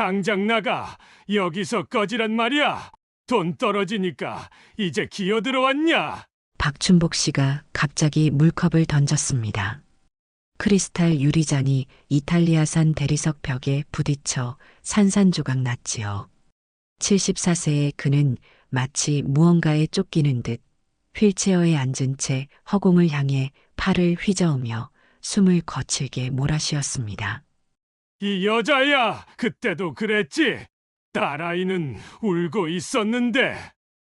당장 나가. 여기서 꺼지란 말이야. 돈 떨어지니까 이제 기어 들어왔냐? 박춘복 씨가 갑자기 물컵을 던졌습니다. 크리스탈 유리잔이 이탈리아산 대리석 벽에 부딪혀 산산조각 났지요. 74세의 그는 마치 무언가에 쫓기는 듯 휠체어에 앉은 채 허공을 향해 팔을 휘저으며 숨을 거칠게 몰아쉬었습니다. 이 여자야, 그때도 그랬지? 딸아이는 울고 있었는데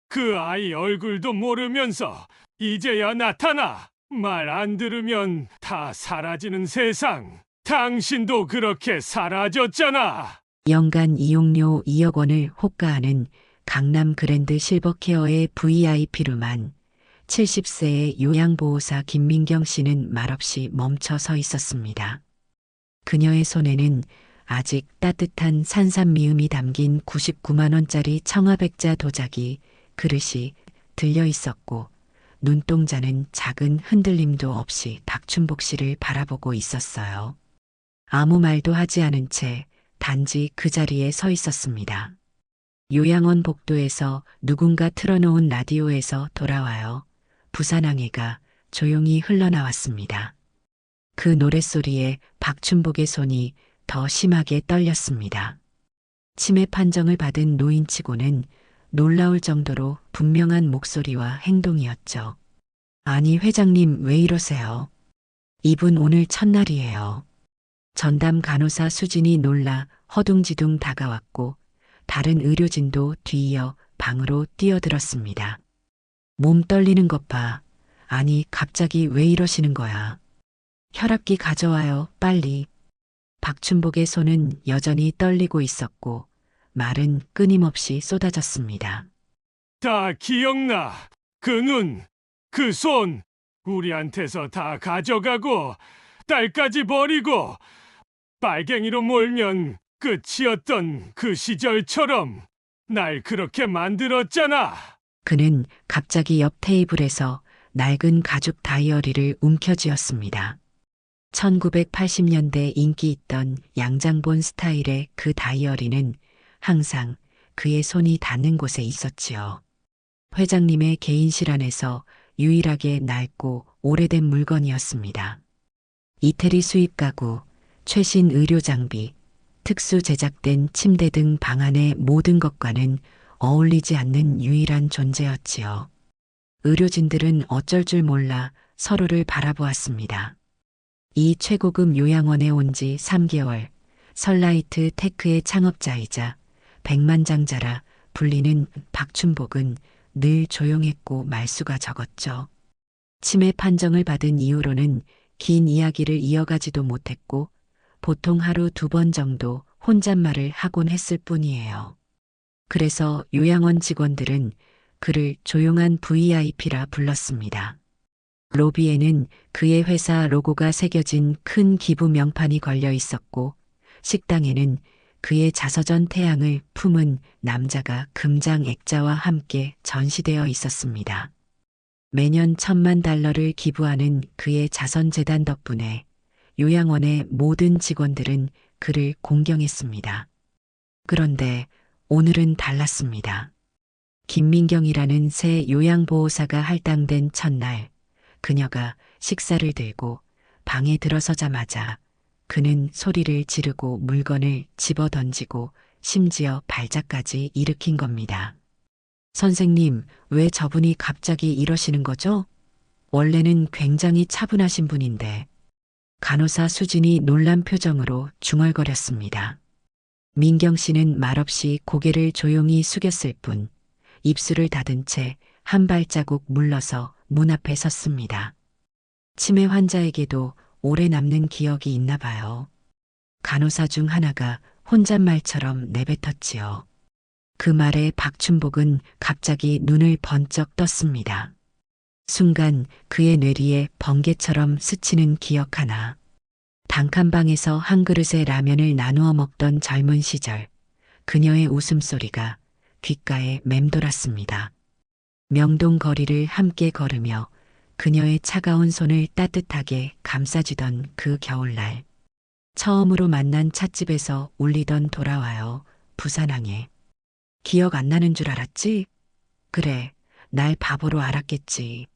그 아이 얼굴도 모르면서 이제야 나타나. 말 안 들으면 다 사라지는 세상. 당신도 그렇게 사라졌잖아. 연간 이용료 2억 원을 호가하는 강남 그랜드 실버케어의 VIP로만 70세의 요양보호사 김민경 씨는 말없이 멈춰 서 있었습니다. 그녀의 손에는 아직 따뜻한 산삼미음이 담긴 99만 원짜리 청아백자 도자기 그릇이 들려 있었고 눈동자는 작은 흔들림도 없이 박춘복 씨를 바라보고 있었어요. 아무 말도 하지 않은 채 단지 그 자리에 서 있었습니다. 요양원 복도에서 누군가 틀어놓은 라디오에서 돌아와요. 부산항해가 조용히 흘러나왔습니다. 그 노랫소리에 박춘복의 손이 더 심하게 떨렸습니다. 치매 판정을 받은 노인치고는 놀라울 정도로 분명한 목소리와 행동이었죠. 아니 회장님 왜 이러세요? 이분 오늘 첫날이에요. 전담 간호사 수진이 놀라 허둥지둥 다가왔고 다른 의료진도 뒤이어 방으로 뛰어들었습니다. 몸 떨리는 것 봐. 아니 갑자기 왜 이러시는 거야? 혈압기 가져와요 빨리. 박춘복의 손은 여전히 떨리고 있었고 말은 끊임없이 쏟아졌습니다. 다 기억나. 그 눈, 그 손, 우리한테서 다 가져가고 딸까지 버리고 빨갱이로 몰면 끝이었던 그 시절처럼 날 그렇게 만들었잖아. 그는 갑자기 옆 테이블에서 낡은 가죽 다이어리를 움켜쥐었습니다. 1980년대 인기 있던 양장본 스타일의 그 다이어리는 항상 그의 손이 닿는 곳에 있었지요. 회장님의 개인실 안에서 유일하게 낡고 오래된 물건이었습니다. 이태리 수입 가구, 최신 의료 장비, 특수 제작된 침대 등 방 안의 모든 것과는 어울리지 않는 유일한 존재였지요. 의료진들은 어쩔 줄 몰라 서로를 바라보았습니다. 이 최고급 요양원에 온 지 3개월, 설라이트 테크의 창업자이자 백만장자라 불리는 박춘복은 늘 조용했고 말수가 적었죠. 치매 판정을 받은 이후로는 긴 이야기를 이어가지도 못했고 보통 하루 2번 정도 혼잣말을 하곤 했을 뿐이에요. 그래서 요양원 직원들은 그를 조용한 VIP라 불렀습니다. 로비에는 그의 회사 로고가 새겨진 큰 기부 명판이 걸려 있었고 식당에는 그의 자서전 태양을 품은 남자가 금장 액자와 함께 전시되어 있었습니다. 매년 $10,000를 기부하는 그의 자선재단 덕분에 요양원의 모든 직원들은 그를 공경했습니다. 그런데 오늘은 달랐습니다. 김민경이라는 새 요양보호사가 할당된 첫날, 그녀가 식사를 들고 방에 들어서자마자 그는 소리를 지르고 물건을 집어 던지고 심지어 발작까지 일으킨 겁니다. 선생님, 왜 저분이 갑자기 이러시는 거죠? 원래는 굉장히 차분하신 분인데. 간호사 수진이 놀란 표정으로 중얼거렸습니다. 민경 씨는 말없이 고개를 조용히 숙였을 뿐 입술을 닫은 채 한 발자국 물러서 문 앞에 섰습니다. 치매 환자에게도 오래 남는 기억이 있나 봐요. 간호사 중 하나가 혼잣말처럼 내뱉었지요. 그 말에 박춘복은 갑자기 눈을 번쩍 떴습니다. 순간 그의 뇌리에 번개처럼 스치는 기억 하나. 단칸방에서 한 그릇의 라면을 나누어 먹던 젊은 시절, 그녀의 웃음소리가 귓가에 맴돌았습니다. 명동 거리를 함께 걸으며 그녀의 차가운 손을 따뜻하게 감싸주던 그 겨울날. 처음으로 만난 찻집에서 울리던 돌아와요. 부산항에. 기억 안 나는 줄 알았지? 그래, 날 바보로 알았겠지.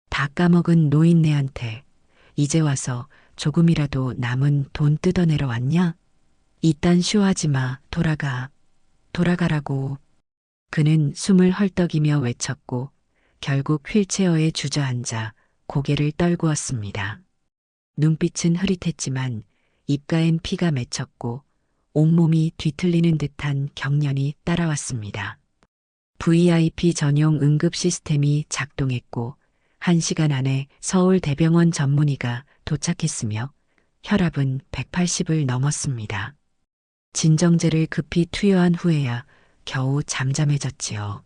다 까먹은 노인네한테 이제 와서 조금이라도 남은 돈 뜯어내러 왔냐? 이딴 쇼하지 마. 돌아가. 돌아가라고. 그는 숨을 헐떡이며 외쳤고 결국 휠체어에 주저앉아 고개를 떨구었습니다. 눈빛은 흐릿했지만 입가엔 피가 맺혔고 온몸이 뒤틀리는 듯한 경련이 따라왔습니다. VIP 전용 응급 시스템이 작동했고 1시간 안에 서울대병원 전문의가 도착했으며 혈압은 180을 넘었습니다. 진정제를 급히 투여한 후에야 겨우 잠잠해졌지요.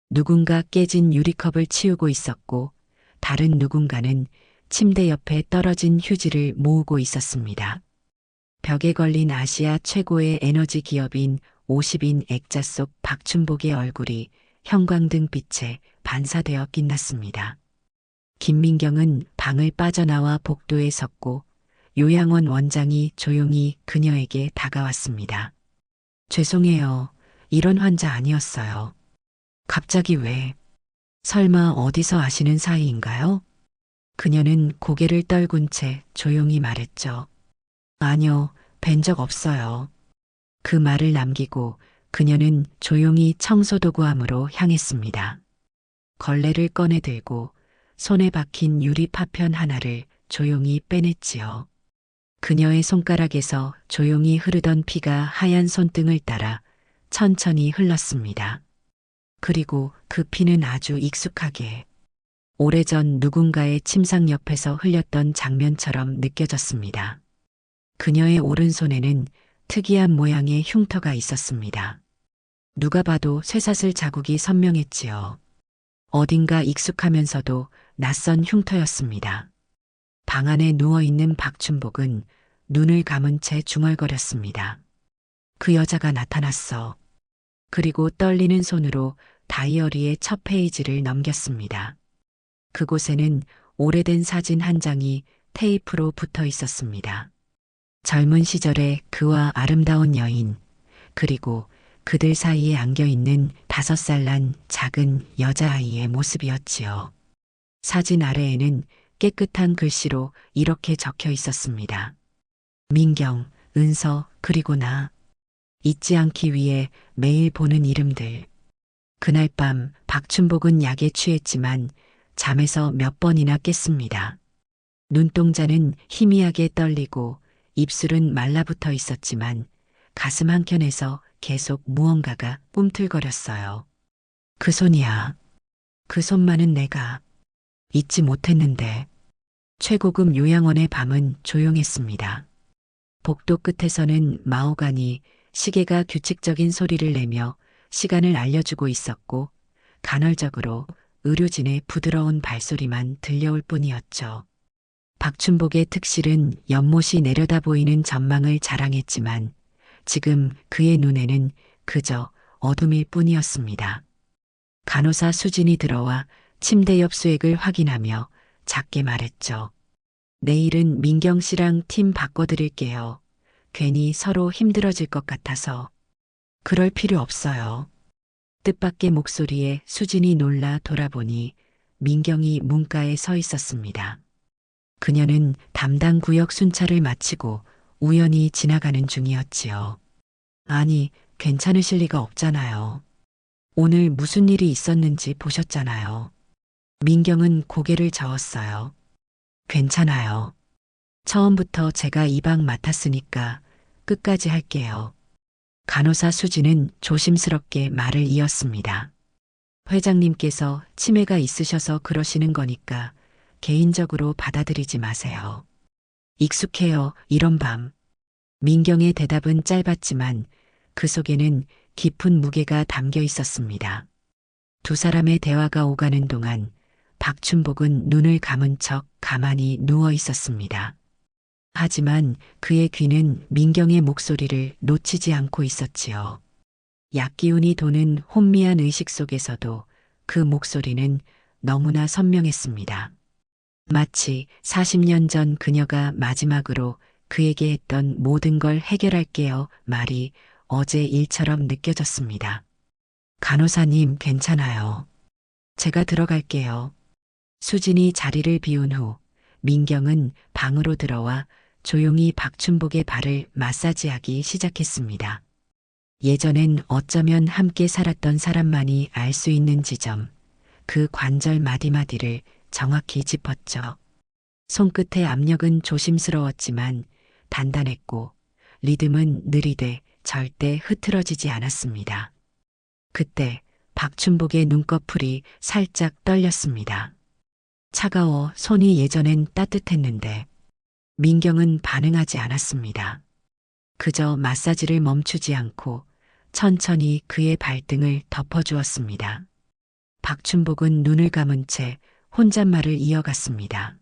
누군가 깨진 유리컵을 치우고 있었고 다른 누군가는 침대 옆에 떨어진 휴지를 모으고 있었습니다. 벽에 걸린 아시아 최고의 에너지 기업인 50인 액자 속 박춘복의 얼굴이 형광등 빛에 반사되어 빛났습니다. 김민경은 방을 빠져나와 복도에 섰고 요양원 원장이 조용히 그녀에게 다가왔습니다. 죄송해요. 이런 환자 아니었어요. 갑자기 왜? 설마 어디서 아시는 사이인가요? 그녀는 고개를 떨군 채 조용히 말했죠. 아니요, 뵌 적 없어요. 그 말을 남기고 그녀는 조용히 청소도구함으로 향했습니다. 걸레를 꺼내 들고 손에 박힌 유리 파편 하나를 조용히 빼냈지요. 그녀의 손가락에서 조용히 흐르던 피가 하얀 손등을 따라 천천히 흘렀습니다. 그리고 그 피는 아주 익숙하게 오래전 누군가의 침상 옆에서 흘렸던 장면처럼 느껴졌습니다. 그녀의 오른손에는 특이한 모양의 흉터가 있었습니다. 누가 봐도 쇠사슬 자국이 선명했지요. 어딘가 익숙하면서도 낯선 흉터였습니다. 방 안에 누워있는 박춘복은 눈을 감은 채 중얼거렸습니다. 그 여자가 나타났어. 그리고 떨리는 손으로 다이어리의 첫 페이지를 넘겼습니다. 그곳에는 오래된 사진 한 장이 테이프로 붙어 있었습니다. 젊은 시절의 그와 아름다운 여인, 그리고 그들 사이에 안겨있는 5살 난 작은 여자아이의 모습이었지요. 사진 아래에는 깨끗한 글씨로 이렇게 적혀 있었습니다. 민경, 은서, 그리고 나. 잊지 않기 위해 매일 보는 이름들. 그날 밤 박춘복은 약에 취했지만 잠에서 몇 번이나 깼습니다. 눈동자는 희미하게 떨리고 입술은 말라붙어 있었지만 가슴 한켠에서 계속 무언가가 꿈틀거렸어요. 그 손이야. 그 손만은 내가 잊지 못했는데. 최고급 요양원의 밤은 조용했습니다. 복도 끝에서는 마호가니 시계가 규칙적인 소리를 내며 시간을 알려주고 있었고 간헐적으로 의료진의 부드러운 발소리만 들려올 뿐이었죠. 박춘복의 특실은 연못이 내려다 보이는 전망을 자랑했지만 지금 그의 눈에는 그저 어둠일 뿐이었습니다. 간호사 수진이 들어와 침대 옆 수액을 확인하며 작게 말했죠. 내일은 민경 씨랑 팀 바꿔드릴게요. 괜히 서로 힘들어질 것 같아서. 그럴 필요 없어요. 뜻밖의 목소리에 수진이 놀라 돌아보니 민경이 문가에 서 있었습니다. 그녀는 담당 구역 순찰을 마치고 우연히 지나가는 중이었지요. 아니, 괜찮으실 리가 없잖아요. 오늘 무슨 일이 있었는지 보셨잖아요. 민경은 고개를 저었어요. 괜찮아요. 처음부터 제가 이 방 맡았으니까 끝까지 할게요. 간호사 수진은 조심스럽게 말을 이었습니다. 회장님께서 치매가 있으셔서 그러시는 거니까 개인적으로 받아들이지 마세요. 익숙해요, 이런 밤. 민경의 대답은 짧았지만 그 속에는 깊은 무게가 담겨 있었습니다. 두 사람의 대화가 오가는 동안 박춘복은 눈을 감은 척 가만히 누워 있었습니다. 하지만 그의 귀는 민경의 목소리를 놓치지 않고 있었지요. 약기운이 도는 혼미한 의식 속에서도 그 목소리는 너무나 선명했습니다. 마치 40년 전 그녀가 마지막으로 그에게 했던 모든 걸 해결할게요. 말이 어제 일처럼 느껴졌습니다. 간호사님, 괜찮아요. 제가 들어갈게요. 수진이 자리를 비운 후 민경은 방으로 들어와 조용히 박춘복의 발을 마사지하기 시작했습니다. 예전엔 어쩌면 함께 살았던 사람만이 알 수 있는 지점, 그 관절 마디마디를 정확히 짚었죠. 손끝의 압력은 조심스러웠지만 단단했고 리듬은 느리되 절대 흐트러지지 않았습니다. 그때 박춘복의 눈꺼풀이 살짝 떨렸습니다. 차가워 손이 예전엔 따뜻했는데 민경은 반응하지 않았습니다. 그저 마사지를 멈추지 않고 천천히 그의 발등을 덮어주었습니다. 박춘복은 눈을 감은 채 혼잣말을 이어갔습니다.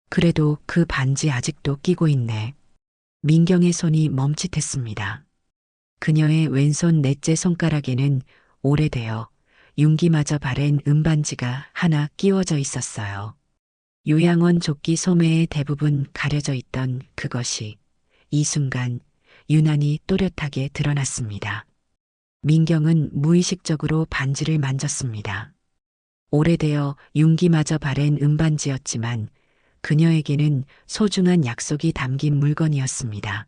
그래도 그 반지 아직도 끼고 있네. 민경의 손이 멈칫했습니다. 그녀의 왼손 넷째 손가락에는 오래되어 윤기마저 바랜 은반지가 하나 끼워져 있었어요. 요양원 조끼 소매에 대부분 가려져 있던 그것이 이 순간 유난히 또렷하게 드러났습니다. 민경은 무의식적으로 반지를 만졌습니다. 오래되어 윤기마저 바랜 은반지였지만 그녀에게는 소중한 약속이 담긴 물건이었습니다.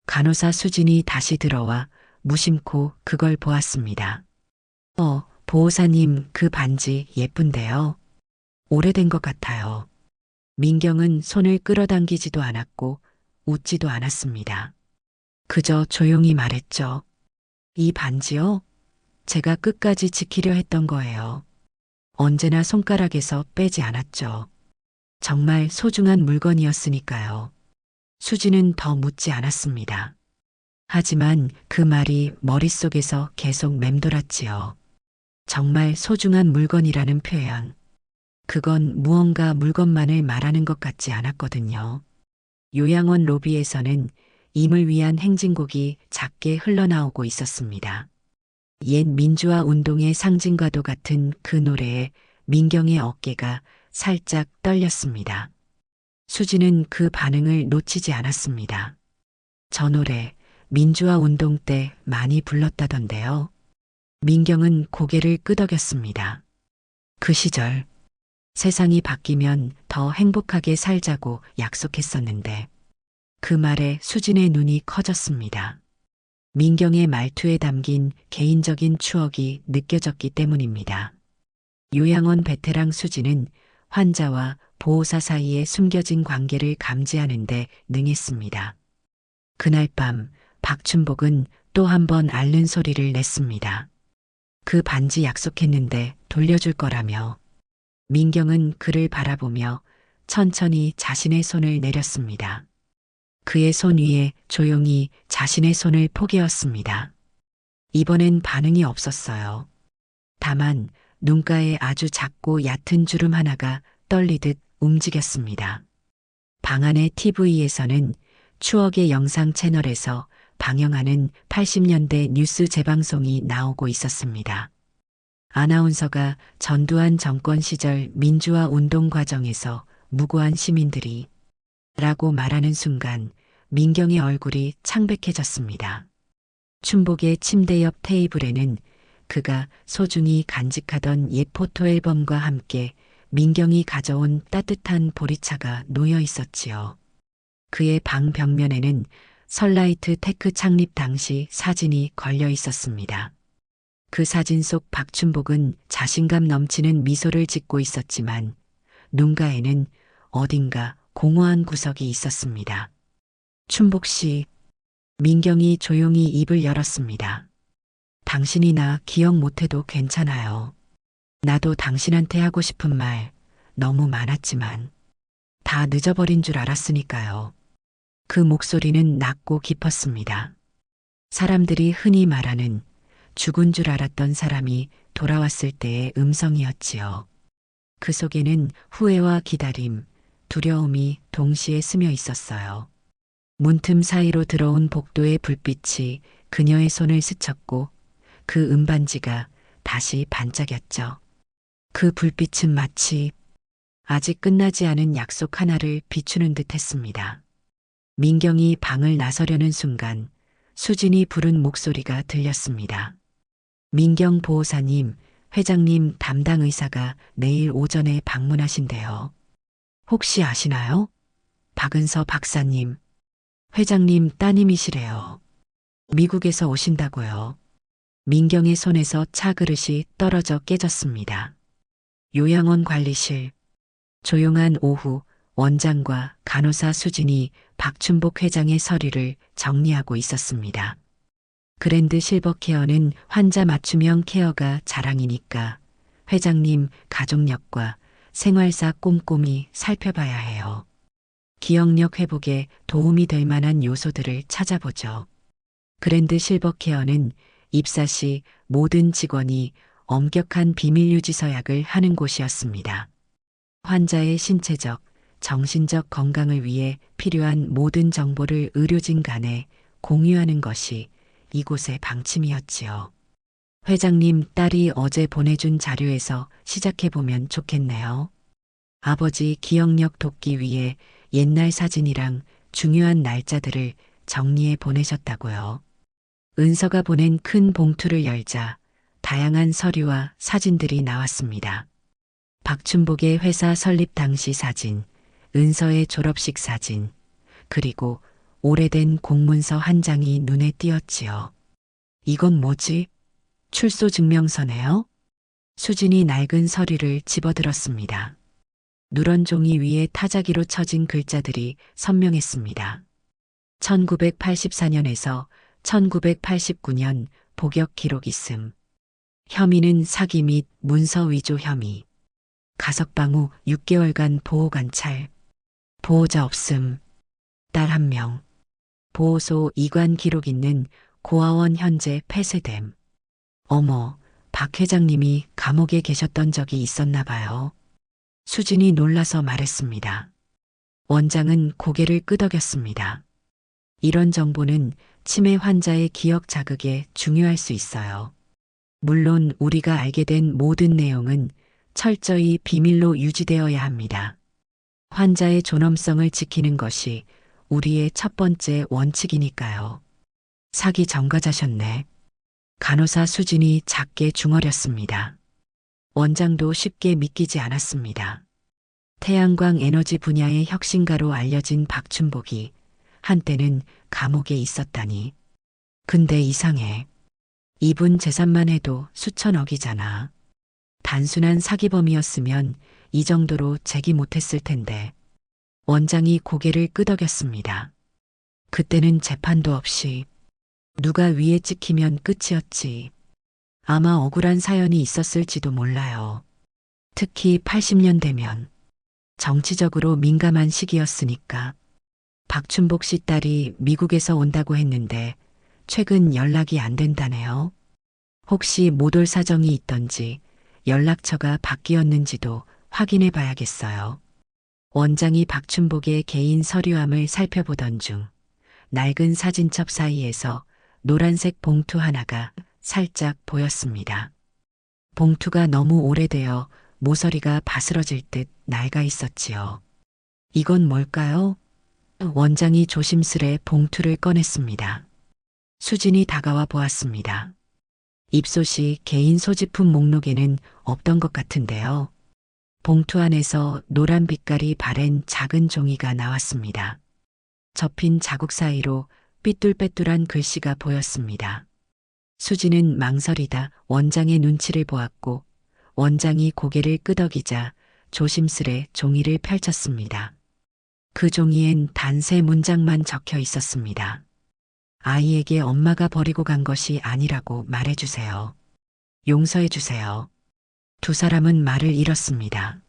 간호사 수진이 다시 들어와 무심코 그걸 보았습니다. 보호사님, 그 반지 예쁜데요. 오래된 것 같아요. 민경은 손을 끌어당기지도 않았고 웃지도 않았습니다. 그저 조용히 말했죠. 이 반지요? 제가 끝까지 지키려 했던 거예요. 언제나 손가락에서 빼지 않았죠. 정말 소중한 물건이었으니까요. 수지는 더 묻지 않았습니다. 하지만 그 말이 머릿속에서 계속 맴돌았지요. 정말 소중한 물건이라는 표현. 그건 무언가 물건만을 말하는 것 같지 않았거든요. 요양원 로비에서는 임을 위한 행진곡이 작게 흘러나오고 있었습니다. 옛 민주화 운동의 상징과도 같은 그 노래에 민경의 어깨가 살짝 떨렸습니다. 수지는 그 반응을 놓치지 않았습니다. 저 노래 민주화 운동 때 많이 불렀다던데요. 민경은 고개를 끄덕였습니다. 그 시절 세상이 바뀌면 더 행복하게 살자고 약속했었는데 그 말에 수진의 눈이 커졌습니다. 민경의 말투에 담긴 개인적인 추억이 느껴졌기 때문입니다. 요양원 베테랑 수진은 환자와 보호사 사이에 숨겨진 관계를 감지하는데 능했습니다. 그날 밤 박춘복은 또 한 번 앓는 소리를 냈습니다. 그 반지 약속했는데 돌려줄 거라며. 민경은 그를 바라보며 천천히 자신의 손을 내렸습니다. 그의 손 위에 조용히 자신의 손을 포개었습니다. 이번엔 반응이 없었어요. 다만 눈가에 아주 작고 얕은 주름 하나가 떨리듯 움직였습니다. 방 안의 TV에서는 추억의 영상 채널에서 방영하는 80년대 뉴스 재방송이 나오고 있었습니다. 아나운서가 전두환 정권 시절 민주화 운동 과정에서 무고한 시민들이 라고 말하는 순간 민경의 얼굴이 창백해졌습니다. 춘복의 침대 옆 테이블에는 그가 소중히 간직하던 옛 포토 앨범과 함께 민경이 가져온 따뜻한 보리차가 놓여 있었지요. 그의 방 벽면에는 설라이트 테크 창립 당시 사진이 걸려 있었습니다. 그 사진 속 박춘복은 자신감 넘치는 미소를 짓고 있었지만 눈가에는 어딘가 공허한 구석이 있었습니다. 춘복 씨, 민경이 조용히 입을 열었습니다. 당신이 나 기억 못해도 괜찮아요. 나도 당신한테 하고 싶은 말 너무 많았지만 다 늦어버린 줄 알았으니까요. 그 목소리는 낮고 깊었습니다. 사람들이 흔히 말하는 죽은 줄 알았던 사람이 돌아왔을 때의 음성이었지요. 그 속에는 후회와 기다림, 두려움이 동시에 스며 있었어요. 문틈 사이로 들어온 복도의 불빛이 그녀의 손을 스쳤고 그 은반지가 다시 반짝였죠. 그 불빛은 마치 아직 끝나지 않은 약속 하나를 비추는 듯 했습니다. 민경이 방을 나서려는 순간 수진이 부른 목소리가 들렸습니다. 민경 보호사님, 회장님 담당 의사가 내일 오전에 방문하신대요. 혹시 아시나요? 박은서 박사님, 회장님 따님이시래요. 미국에서 오신다고요. 민경의 손에서 차 그릇이 떨어져 깨졌습니다. 요양원 관리실. 조용한 오후 원장과 간호사 수진이 박춘복 회장의 서류를 정리하고 있었습니다. 그랜드 실버 케어는 환자 맞춤형 케어가 자랑이니까 회장님 가족력과 생활사 꼼꼼히 살펴봐야 해요. 기억력 회복에 도움이 될 만한 요소들을 찾아보죠. 그랜드 실버 케어는 입사 시 모든 직원이 엄격한 비밀 유지 서약을 하는 곳이었습니다. 환자의 신체적, 정신적 건강을 위해 필요한 모든 정보를 의료진 간에 공유하는 것이 이곳의 방침이었지요. 회장님 딸이 어제 보내준 자료에서 시작해보면 좋겠네요. 아버지 기억력 돕기 위해 옛날 사진이랑 중요한 날짜들을 정리해 보내셨다고요. 은서가 보낸 큰 봉투를 열자 다양한 서류와 사진들이 나왔습니다. 박춘복의 회사 설립 당시 사진, 은서의 졸업식 사진, 그리고 오래된 공문서 한 장이 눈에 띄었지요. 이건 뭐지? 출소 증명서네요? 수진이 낡은 서류를 집어들었습니다. 누런 종이 위에 타자기로 쳐진 글자들이 선명했습니다. 1984년에서 1989년 복역 기록 있음. 혐의는 사기 및 문서 위조 혐의. 가석방 후 6개월간 보호 관찰. 보호자 없음. 딸 1명. 보호소 이관 기록 있는 고아원 현재 폐쇄됨. 어머, 박 회장님이 감옥에 계셨던 적이 있었나 봐요. 수진이 놀라서 말했습니다. 원장은 고개를 끄덕였습니다. 이런 정보는 치매 환자의 기억 자극에 중요할 수 있어요. 물론 우리가 알게 된 모든 내용은 철저히 비밀로 유지되어야 합니다. 환자의 존엄성을 지키는 것이 우리의 첫 번째 원칙이니까요. 사기 전과자셨네. 간호사 수진이 작게 중얼였습니다. 원장도 쉽게 믿기지 않았습니다. 태양광 에너지 분야의 혁신가로 알려진 박춘복이 한때는 감옥에 있었다니. 근데 이상해. 이분 재산만 해도 수천억이잖아. 단순한 사기범이었으면 이 정도로 재기 못했을 텐데. 원장이 고개를 끄덕였습니다. 그때는 재판도 없이 누가 위에 찍히면 끝이었지. 아마 억울한 사연이 있었을지도 몰라요. 특히 80년대면 정치적으로 민감한 시기였으니까. 박춘복 씨 딸이 미국에서 온다고 했는데 최근 연락이 안 된다네요. 혹시 못 올 사정이 있던지 연락처가 바뀌었는지도 확인해 봐야겠어요. 원장이 박춘복의 개인 서류함을 살펴보던 중 낡은 사진첩 사이에서 노란색 봉투 하나가 살짝 보였습니다. 봉투가 너무 오래되어 모서리가 바스러질 듯 낡아 있었지요. 이건 뭘까요? 원장이 조심스레 봉투를 꺼냈습니다. 수진이 다가와 보았습니다. 입소시 개인 소지품 목록에는 없던 것 같은데요. 봉투 안에서 노란 빛깔이 바랜 작은 종이가 나왔습니다. 접힌 자국 사이로 삐뚤빼뚤한 글씨가 보였습니다. 수진은 망설이다 원장의 눈치를 보았고 원장이 고개를 끄덕이자 조심스레 종이를 펼쳤습니다. 그 종이엔 단 3문장만 적혀 있었습니다. 아이에게 엄마가 버리고 간 것이 아니라고 말해주세요. 용서해주세요. 두 사람은 말을 잃었습니다.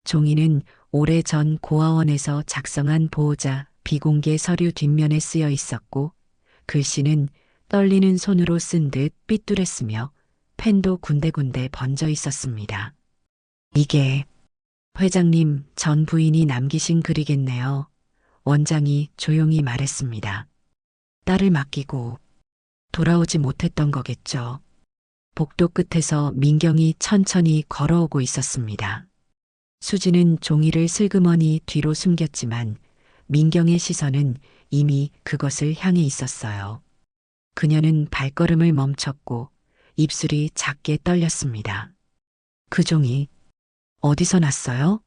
종이는 오래전 고아원에서 작성한 보호자 비공개 서류 뒷면에 쓰여 있었고 글씨는 떨리는 손으로 쓴 듯 삐뚤했으며 펜도 군데군데 번져 있었습니다. 이게 회장님 전 부인이 남기신 글이겠네요. 원장이 조용히 말했습니다. 딸을 맡기고 돌아오지 못했던 거겠죠. 복도 끝에서 민경이 천천히 걸어오고 있었습니다. 수지는 종이를 슬그머니 뒤로 숨겼지만 민경의 시선은 이미 그것을 향해 있었어요. 그녀는 발걸음을 멈췄고 입술이 작게 떨렸습니다. 그 종이 어디서 났어요?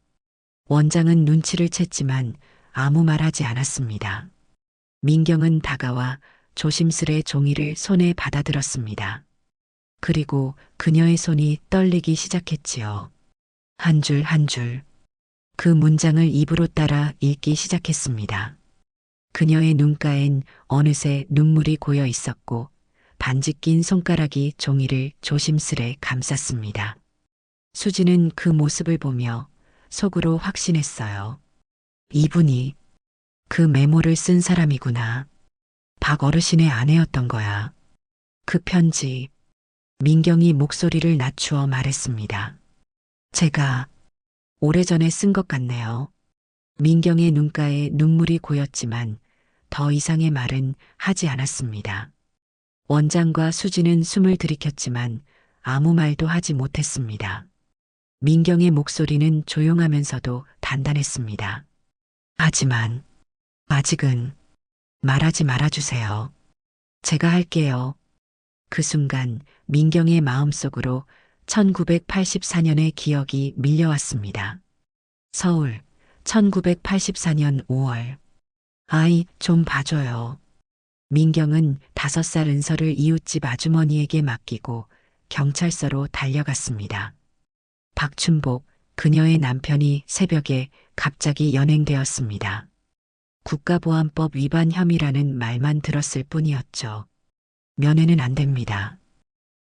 원장은 눈치를 챘지만 아무 말 하지 않았습니다. 민경은 다가와 조심스레 종이를 손에 받아들었습니다. 그리고 그녀의 손이 떨리기 시작했지요. 한 줄 한 줄. 그 문장을 입으로 따라 읽기 시작했습니다. 그녀의 눈가엔 어느새 눈물이 고여 있었고 반지 낀 손가락이 종이를 조심스레 감쌌습니다. 수지는 그 모습을 보며 속으로 확신했어요. 이분이 그 메모를 쓴 사람이구나. 박 어르신의 아내였던 거야. 그 편지. 민경이 목소리를 낮추어 말했습니다. 제가 오래전에 쓴 것 같네요. 민경의 눈가에 눈물이 고였지만 더 이상의 말은 하지 않았습니다. 원장과 수지는 숨을 들이켰지만 아무 말도 하지 못했습니다. 민경의 목소리는 조용하면서도 단단했습니다. 하지만 아직은 말하지 말아주세요. 제가 할게요. 그 순간 민경의 마음속으로 1984년의 기억이 밀려왔습니다. 서울, 1984년 5월. 아이, 좀 봐줘요. 민경은 5살 은서를 이웃집 아주머니에게 맡기고 경찰서로 달려갔습니다. 박춘복, 그녀의 남편이 새벽에 갑자기 연행되었습니다. 국가보안법 위반 혐의라는 말만 들었을 뿐이었죠. 면회는 안 됩니다.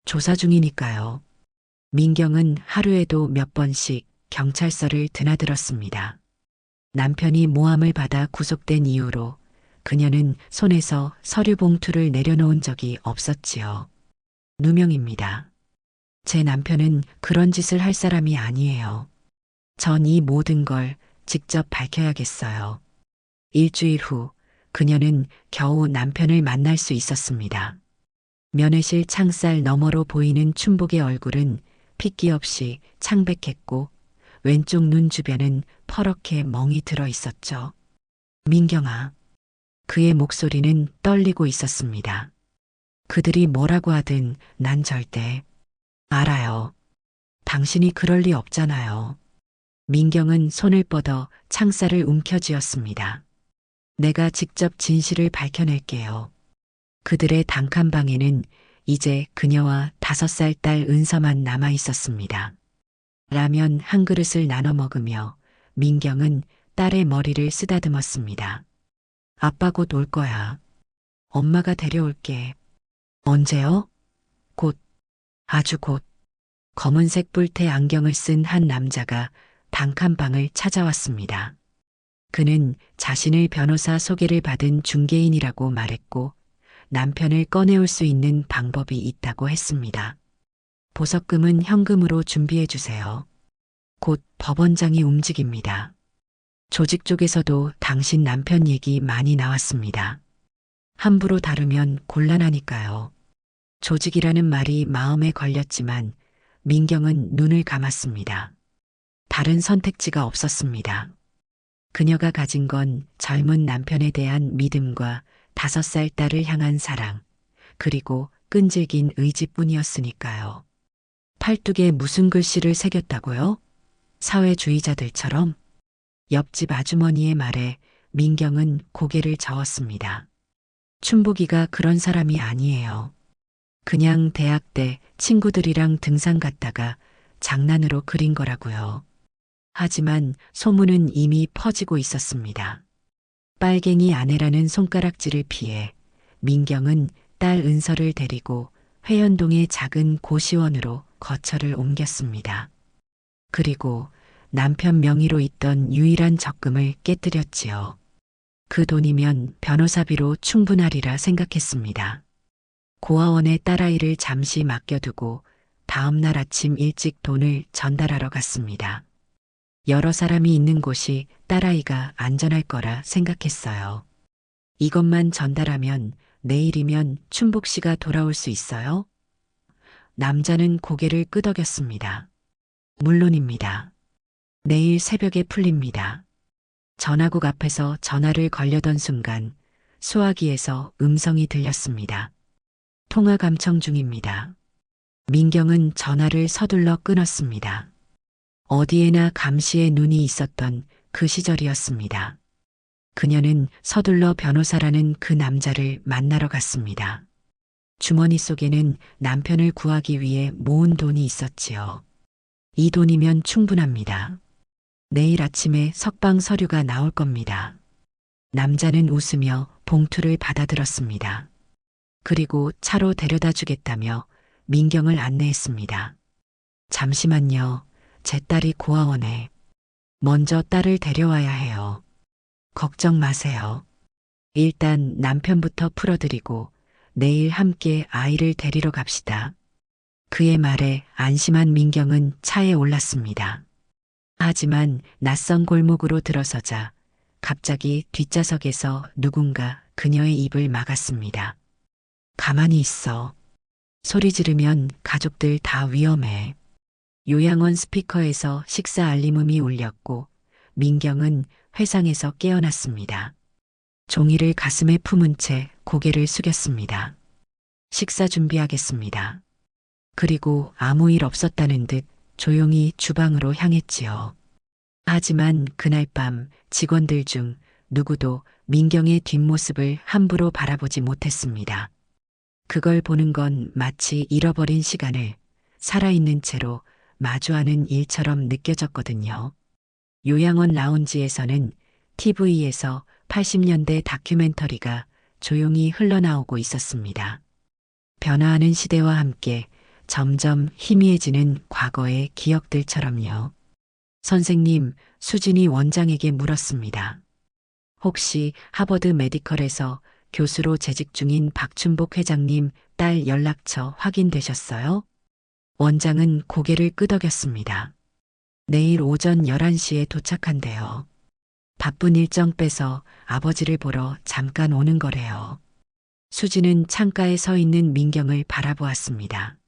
조사 중이니까요. 민경은 하루에도 몇 번씩 경찰서를 드나들었습니다. 남편이 모함을 받아 구속된 이후로 그녀는 손에서 서류 봉투를 내려놓은 적이 없었지요. 누명입니다. 제 남편은 그런 짓을 할 사람이 아니에요. 전 이 모든 걸 직접 밝혀야겠어요. 일주일 후 그녀는 겨우 남편을 만날 수 있었습니다. 면회실 창살 너머로 보이는 춘복의 얼굴은 핏기 없이 창백했고 왼쪽 눈 주변은 퍼렇게 멍이 들어 있었죠. 민경아. 그의 목소리는 떨리고 있었습니다. 그들이 뭐라고 하든 난 절대. 알아요. 당신이 그럴 리 없잖아요. 민경은 손을 뻗어 창살을 움켜쥐었습니다. 내가 직접 진실을 밝혀낼게요. 그들의 단칸방에는 이제 그녀와 5살 딸 은서만 남아 있었습니다. 라면 한 그릇을 나눠 먹으며 민경은 딸의 머리를 쓰다듬었습니다. 아빠 곧 올 거야. 엄마가 데려올게. 언제요? 곧. 아주 곧. 검은색 뿔테 안경을 쓴 한 남자가 단칸방을 찾아왔습니다. 그는 자신의 변호사 소개를 받은 중개인이라고 말했고 남편을 꺼내올 수 있는 방법이 있다고 했습니다. 보석금은 현금으로 준비해 주세요. 곧 법원장이 움직입니다. 조직 쪽에서도 당신 남편 얘기 많이 나왔습니다. 함부로 다루면 곤란하니까요. 조직이라는 말이 마음에 걸렸지만 민경은 눈을 감았습니다. 다른 선택지가 없었습니다. 그녀가 가진 건 젊은 남편에 대한 믿음과 5살 딸을 향한 사랑, 그리고 끈질긴 의지뿐이었으니까요. 팔뚝에 무슨 글씨를 새겼다고요? 사회주의자들처럼? 옆집 아주머니의 말에 민경은 고개를 저었습니다. 춘복이가 그런 사람이 아니에요. 그냥 대학 때 친구들이랑 등산 갔다가 장난으로 그린 거라고요. 하지만 소문은 이미 퍼지고 있었습니다. 빨갱이 아내라는 손가락질을 피해 민경은 딸 은서를 데리고 회연동의 작은 고시원으로 거처를 옮겼습니다. 그리고 남편 명의로 있던 유일한 적금을 깨뜨렸지요. 그 돈이면 변호사비로 충분하리라 생각했습니다. 고아원에 딸아이를 잠시 맡겨두고 다음 날 아침 일찍 돈을 전달하러 갔습니다. 여러 사람이 있는 곳이 딸아이가 안전할 거라 생각했어요. 이것만 전달하면 내일이면 춘복 씨가 돌아올 수 있어요? 남자는 고개를 끄덕였습니다. 물론입니다. 내일 새벽에 풀립니다. 전화국 앞에서 전화를 걸려던 순간 수화기에서 음성이 들렸습니다. 통화 감청 중입니다. 민경은 전화를 서둘러 끊었습니다. 어디에나 감시의 눈이 있었던 그 시절이었습니다. 그녀는 서둘러 변호사라는 그 남자를 만나러 갔습니다. 주머니 속에는 남편을 구하기 위해 모은 돈이 있었지요. 이 돈이면 충분합니다. 내일 아침에 석방 서류가 나올 겁니다. 남자는 웃으며 봉투를 받아들었습니다. 그리고 차로 데려다 주겠다며 민경을 안내했습니다. 잠시만요. 제 딸이 고아원에. 먼저 딸을 데려와야 해요. 걱정 마세요. 일단 남편부터 풀어드리고 내일 함께 아이를 데리러 갑시다. 그의 말에 안심한 민경은 차에 올랐습니다. 하지만 낯선 골목으로 들어서자 갑자기 뒷좌석에서 누군가 그녀의 입을 막았습니다. 가만히 있어. 소리 지르면 가족들 다 위험해. 요양원 스피커에서 식사 알림음이 울렸고 민경은 회상에서 깨어났습니다. 종이를 가슴에 품은 채 고개를 숙였습니다. 식사 준비하겠습니다. 그리고 아무 일 없었다는 듯 조용히 주방으로 향했지요. 하지만 그날 밤 직원들 중 누구도 민경의 뒷모습을 함부로 바라보지 못했습니다. 그걸 보는 건 마치 잃어버린 시간을 살아있는 채로 마주하는 일처럼 느껴졌거든요. 요양원 라운지에서는 TV에서 80년대 다큐멘터리가 조용히 흘러나오고 있었습니다. 변화하는 시대와 함께 점점 희미해지는 과거의 기억들처럼요. 선생님, 수진이 원장에게 물었습니다. 혹시 하버드 메디컬에서 교수로 재직 중인 박춘복 회장님 딸 연락처 확인되셨어요? 원장은 고개를 끄덕였습니다. 내일 오전 11시에 도착한대요. 바쁜 일정 빼서 아버지를 보러 잠깐 오는 거래요. 수지는 창가에 서 있는 민경을 바라보았습니다.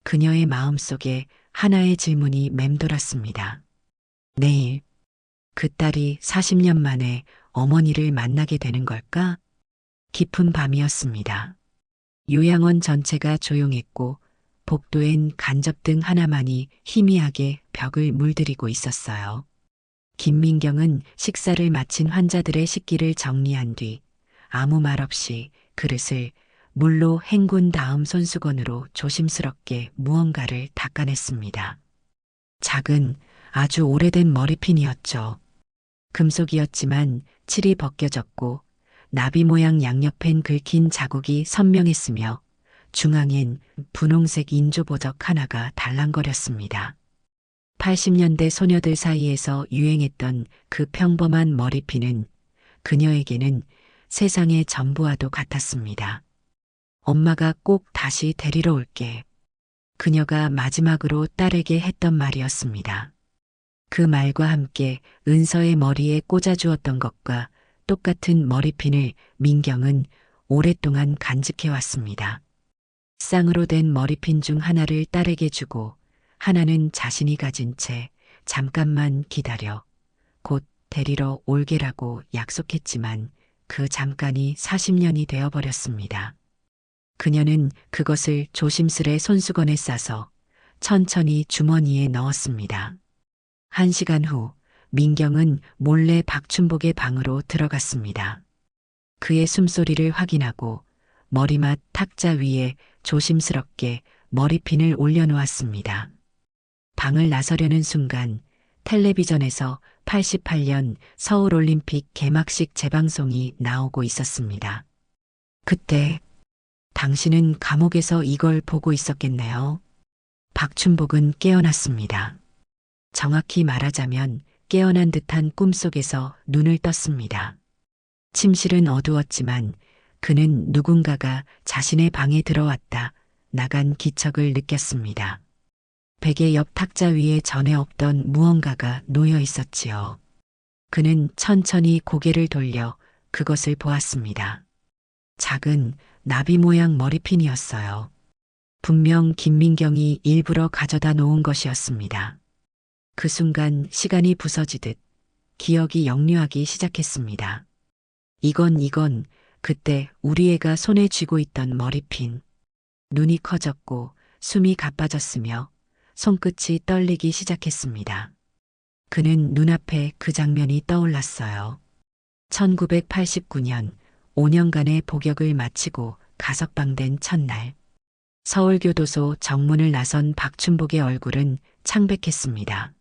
그녀의 마음속에 하나의 질문이 맴돌았습니다. 내일 그 딸이 40년 만에 어머니를 만나게 되는 걸까? 깊은 밤이었습니다. 요양원 전체가 조용했고 복도엔 간접등 하나만이 희미하게 벽을 물들이고 있었어요. 김민경은 식사를 마친 환자들의 식기를 정리한 뒤 아무 말 없이 그릇을 물로 헹군 다음 손수건으로 조심스럽게 무언가를 닦아냈습니다. 작은 아주 오래된 머리핀이었죠. 금속이었지만 칠이 벗겨졌고 나비 모양 양옆엔 긁힌 자국이 선명했으며 중앙엔 분홍색 인조보적 하나가 달랑거렸습니다. 80년대 소녀들 사이에서 유행했던 그 평범한 머리핀은 그녀에게는 세상의 전부와도 같았습니다. 엄마가 꼭 다시 데리러 올게. 그녀가 마지막으로 딸에게 했던 말이었습니다. 그 말과 함께 은서의 머리에 꽂아주었던 것과 똑같은 머리핀을 민경은 오랫동안 간직해왔습니다. 쌍으로 된 머리핀 중 하나를 딸에게 주고 하나는 자신이 가진 채 잠깐만 기다려 곧 데리러 올게라고 약속했지만 그 잠깐이 40년이 되어버렸습니다. 그녀는 그것을 조심스레 손수건에 싸서 천천히 주머니에 넣었습니다. 1시간 후 민경은 몰래 박춘복의 방으로 들어갔습니다. 그의 숨소리를 확인하고 머리맡 탁자 위에 조심스럽게 머리핀을 올려놓았습니다. 방을 나서려는 순간 텔레비전에서 88년 서울올림픽 개막식 재방송이 나오고 있었습니다. 그때 당신은 감옥에서 이걸 보고 있었겠네요. 박춘복은 깨어났습니다. 정확히 말하자면 깨어난 듯한 꿈속에서 눈을 떴습니다. 침실은 어두웠지만 그는 누군가가 자신의 방에 들어왔다 나간 기척을 느꼈습니다. 베개 옆 탁자 위에 전에 없던 무언가가 놓여 있었지요. 그는 천천히 고개를 돌려 그것을 보았습니다. 작은 나비 모양 머리핀이었어요. 분명 김민경이 일부러 가져다 놓은 것이었습니다. 그 순간 시간이 부서지듯 기억이 역류하기 시작했습니다. 이건 그때 우리 애가 손에 쥐고 있던 머리핀. 눈이 커졌고 숨이 가빠졌으며 손끝이 떨리기 시작했습니다. 그는 눈앞에 그 장면이 떠올랐어요. 1989년 5년간의 복역을 마치고 가석방된 첫날. 서울교도소 정문을 나선 박춘복의 얼굴은 창백했습니다.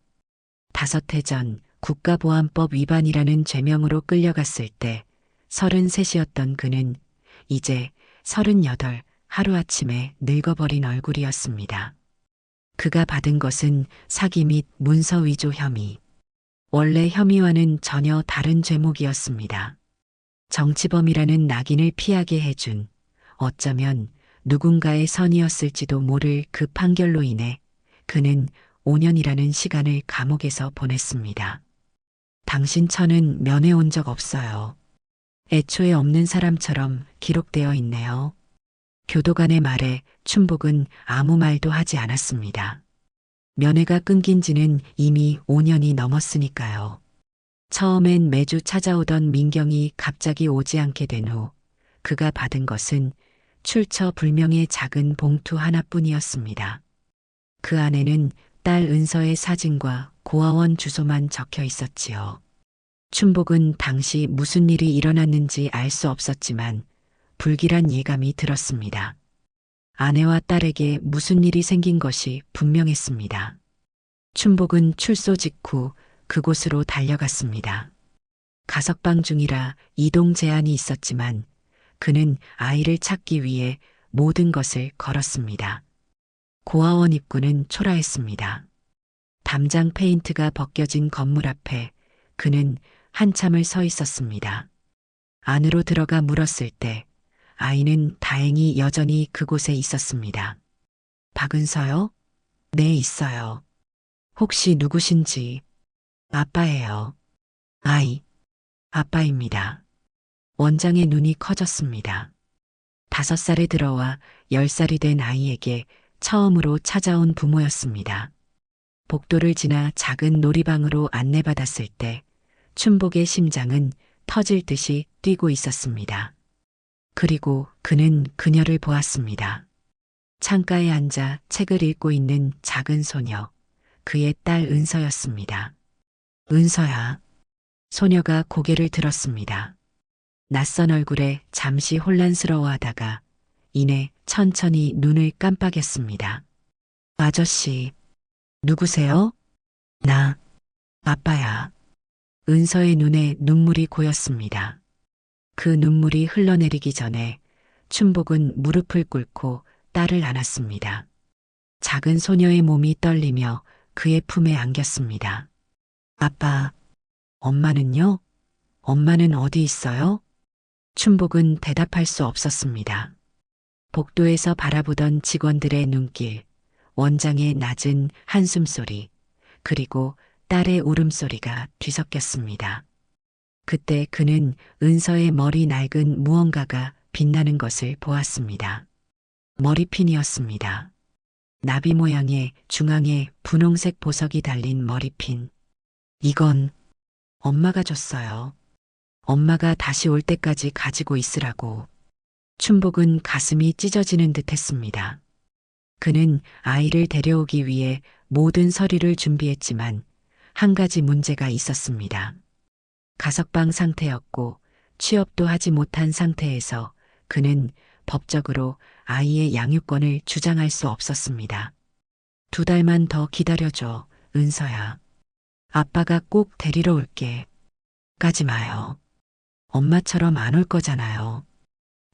5해 전 국가보안법 위반이라는 죄명으로 끌려갔을 때 33이었던 그는 이제 38, 하루아침에 늙어버린 얼굴이었습니다. 그가 받은 것은 사기 및 문서 위조 혐의. 원래 혐의와는 전혀 다른 죄목이었습니다. 정치범이라는 낙인을 피하게 해준, 어쩌면 누군가의 선이었을지도 모를 그 판결로 인해 그는 5년이라는 시간을 감옥에서 보냈습니다. 당신 처는 면회 온 적 없어요. 애초에 없는 사람처럼 기록되어 있네요. 교도관의 말에 춘복은 아무 말도 하지 않았습니다. 면회가 끊긴 지는 이미 5년이 넘었으니까요. 처음엔 매주 찾아오던 민경이 갑자기 오지 않게 된 후 그가 받은 것은 출처 불명의 작은 봉투 하나뿐이었습니다. 그 안에는 딸 은서의 사진과 고아원 주소만 적혀 있었지요. 춘복은 당시 무슨 일이 일어났는지 알 수 없었지만 불길한 예감이 들었습니다. 아내와 딸에게 무슨 일이 생긴 것이 분명했습니다. 춘복은 출소 직후 그곳으로 달려갔습니다. 가석방 중이라 이동 제한이 있었지만 그는 아이를 찾기 위해 모든 것을 걸었습니다. 고아원 입구는 초라했습니다. 담장 페인트가 벗겨진 건물 앞에 그는 한참을 서 있었습니다. 안으로 들어가 물었을 때 아이는 다행히 여전히 그곳에 있었습니다. 박은서요? 네, 있어요. 혹시 누구신지? 아빠예요. 아이, 아빠입니다. 원장의 눈이 커졌습니다. 5살에 들어와 10살이 된 아이에게 처음으로 찾아온 부모였습니다. 복도를 지나 작은 놀이방으로 안내받았을 때 춘복의 심장은 터질 듯이 뛰고 있었습니다. 그리고 그는 그녀를 보았습니다. 창가에 앉아 책을 읽고 있는 작은 소녀, 그의 딸 은서였습니다. 은서야. 소녀가 고개를 들었습니다. 낯선 얼굴에 잠시 혼란스러워하다가 이내 천천히 눈을 깜빡였습니다. 아저씨, 누구세요? 나, 아빠야. 은서의 눈에 눈물이 고였습니다. 그 눈물이 흘러내리기 전에 춘복은 무릎을 꿇고 딸을 안았습니다. 작은 소녀의 몸이 떨리며 그의 품에 안겼습니다. 아빠, 엄마는요? 엄마는 어디 있어요? 춘복은 대답할 수 없었습니다. 복도에서 바라보던 직원들의 눈길, 원장의 낮은 한숨소리, 그리고 딸의 울음소리가 뒤섞였습니다. 그때 그는 은서의 머리 낡은 무언가가 빛나는 것을 보았습니다. 머리핀이었습니다. 나비 모양의 중앙에 분홍색 보석이 달린 머리핀. 이건 엄마가 줬어요. 엄마가 다시 올 때까지 가지고 있으라고. 춘복은 가슴이 찢어지는 듯 했습니다. 그는 아이를 데려오기 위해 모든 서류를 준비했지만 한 가지 문제가 있었습니다. 가석방 상태였고 취업도 하지 못한 상태에서 그는 법적으로 아이의 양육권을 주장할 수 없었습니다. 2달만 더 기다려줘, 은서야. 아빠가 꼭 데리러 올게. 가지 마요. 엄마처럼 안 올 거잖아요.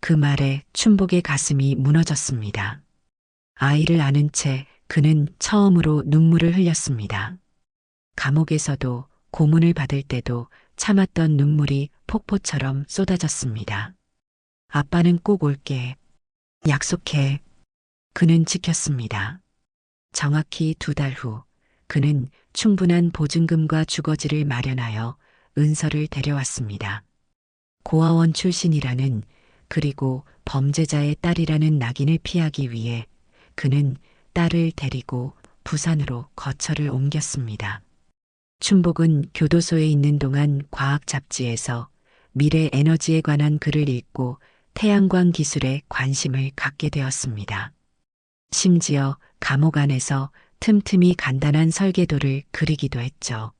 그 말에 춘복의 가슴이 무너졌습니다. 아이를 안은 채 그는 처음으로 눈물을 흘렸습니다. 감옥에서도 고문을 받을 때도 참았던 눈물이 폭포처럼 쏟아졌습니다. 아빠는 꼭 올게. 약속해. 그는 지켰습니다. 정확히 2달 후 그는 충분한 보증금과 주거지를 마련하여 은서를 데려왔습니다. 고아원 출신이라는, 그리고 범죄자의 딸이라는 낙인을 피하기 위해 그는 딸을 데리고 부산으로 거처를 옮겼습니다. 춘복은 교도소에 있는 동안 과학 잡지에서 미래 에너지에 관한 글을 읽고 태양광 기술에 관심을 갖게 되었습니다. 심지어 감옥 안에서 틈틈이 간단한 설계도를 그리기도 했죠.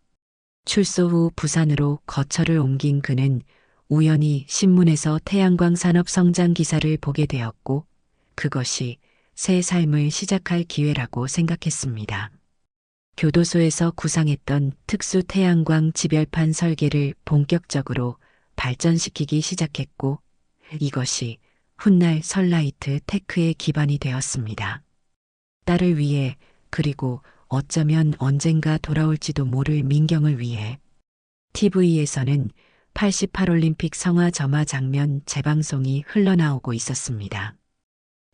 출소 후 부산으로 거처를 옮긴 그는 우연히 신문에서 태양광 산업 성장 기사를 보게 되었고 그것이 새 삶을 시작할 기회라고 생각했습니다. 교도소에서 구상했던 특수 태양광 지별판 설계를 본격적으로 발전시키기 시작했고 이것이 훗날 설라이트 테크의 기반이 되었습니다. 딸을 위해 그리고 어쩌면 언젠가 돌아올지도 모를 민경을 위해 TV에서는 88올림픽 성화 점화 장면 재방송이 흘러나오고 있었습니다.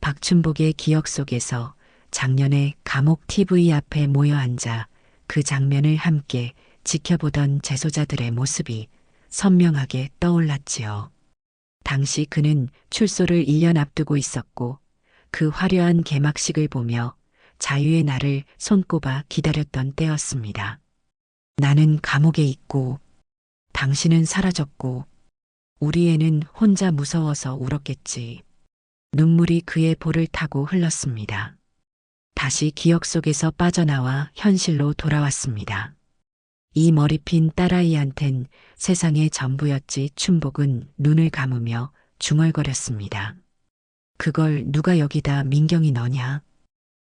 박춘복의 기억 속에서 작년에 감옥 TV 앞에 모여 앉아 그 장면을 함께 지켜보던 재소자들의 모습이 선명하게 떠올랐지요. 당시 그는 출소를 1년 앞두고 있었고 그 화려한 개막식을 보며 자유의 날을 손꼽아 기다렸던 때였습니다. 나는 감옥에 있고 당신은 사라졌고 우리 애는 혼자 무서워서 울었겠지. 눈물이 그의 볼을 타고 흘렀습니다. 다시 기억 속에서 빠져나와 현실로 돌아왔습니다. 이 머리핀 딸아이한텐 세상의 전부였지. 춘복은 눈을 감으며 중얼거렸습니다. 그걸 누가 여기다 민경이 너냐?